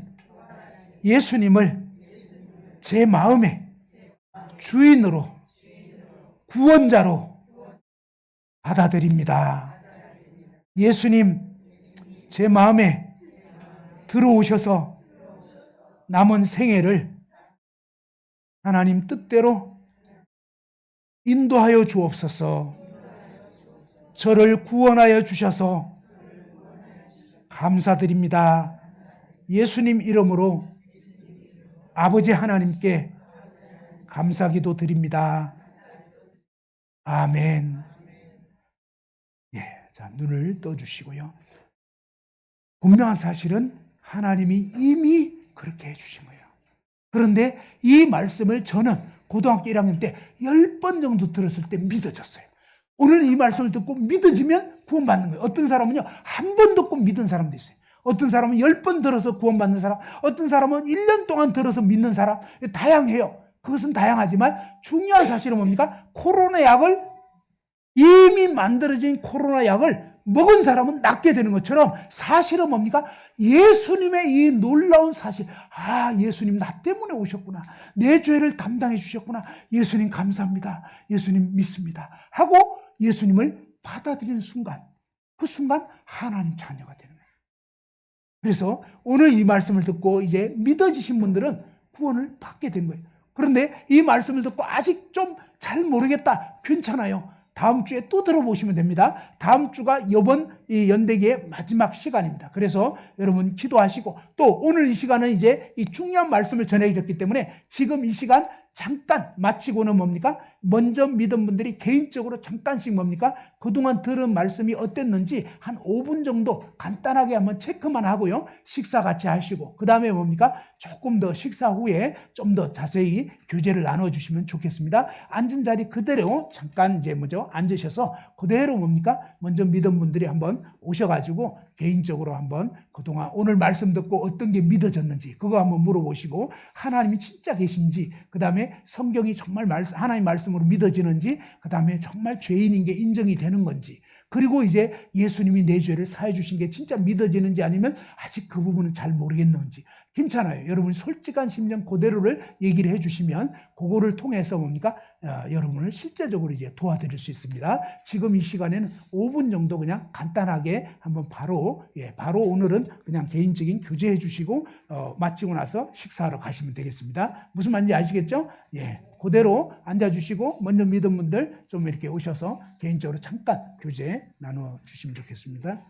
Speaker 1: 예수님을 제 마음의 주인으로, 구원자로 받아들입니다. 예수님 제 마음에 들어오셔서 남은 생애를 하나님 뜻대로 인도하여 주옵소서. 저를 구원하여 주셔서 감사드립니다. 예수님 이름으로 아버지 하나님께 감사기도 드립니다. 아멘. 예, 자, 눈을 떠주시고요. 분명한 사실은 하나님이 이미 그렇게 해주신 거예요. 그런데 이 말씀을 저는 고등학교 1학년 때 10번 정도 들었을 때 믿어졌어요. 오늘 이 말씀을 듣고 믿어지면 구원받는 거예요. 어떤 사람은요, 한 번 듣고 믿은 사람도 있어요. 어떤 사람은 10번 들어서 구원받는 사람, 어떤 사람은 1년 동안 들어서 믿는 사람, 다양해요. 그것은 다양하지만 중요한 사실은 뭡니까? 코로나 약을 이미 만들어진 코로나 약을 먹은 사람은 낫게 되는 것처럼 사실은 뭡니까? 예수님의 이 놀라운 사실. 아, 예수님 나 때문에 오셨구나. 내 죄를 담당해 주셨구나. 예수님 감사합니다. 예수님 믿습니다. 하고 예수님을 받아들이는 순간, 그 순간 하나님 자녀가 되는 거예요. 그래서 오늘 이 말씀을 듣고 이제 믿어지신 분들은 구원을 받게 된 거예요. 그런데 이 말씀을 듣고 아직 좀 잘 모르겠다. 괜찮아요. 다음 주에 또 들어보시면 됩니다. 다음 주가 이번 이 연대기의 마지막 시간입니다. 그래서 여러분 기도하시고 또 오늘 이 시간은 이제 이 중요한 말씀을 전해졌기 때문에 지금 이 시간 잠깐 마치고는 뭡니까? 먼저 믿은 분들이 개인적으로 잠깐씩 뭡니까? 그동안 들은 말씀이 어땠는지 한 5분 정도 간단하게 한번 체크만 하고요. 식사 같이 하시고 그 다음에 뭡니까? 조금 더 식사 후에 좀 더 자세히 교제를 나눠주시면 좋겠습니다. 앉은 자리 그대로 잠깐 이제 앉으셔서 그대로 뭡니까? 먼저 믿은 분들이 한번 오셔가지고 개인적으로 한번 그동안 오늘 말씀 듣고 어떤 게 믿어졌는지 그거 한번 물어보시고 하나님이 진짜 계신지 그 다음에 성경이 정말 하나님 말씀으로 믿어지는지 그 다음에 정말 죄인인 게 인정이 되는 건지 그리고 이제 예수님이 내 죄를 사해 주신 게 진짜 믿어지는지 아니면 아직 그 부분은 잘 모르겠는지 괜찮아요. 여러분이 솔직한 심령 그대로를 얘기를 해주시면 그거를 통해서 뭡니까? 여러분을 실제적으로 이제 도와드릴 수 있습니다. 지금 이 시간에는 5분 정도 그냥 간단하게 한번 바로 오늘은 그냥 개인적인 교제해 주시고 마치고 나서 식사하러 가시면 되겠습니다. 무슨 말인지 아시겠죠? 그대로 앉아주시고 먼저 믿은 분들 좀 이렇게 오셔서 개인적으로 잠깐 교제 나눠 주시면 좋겠습니다.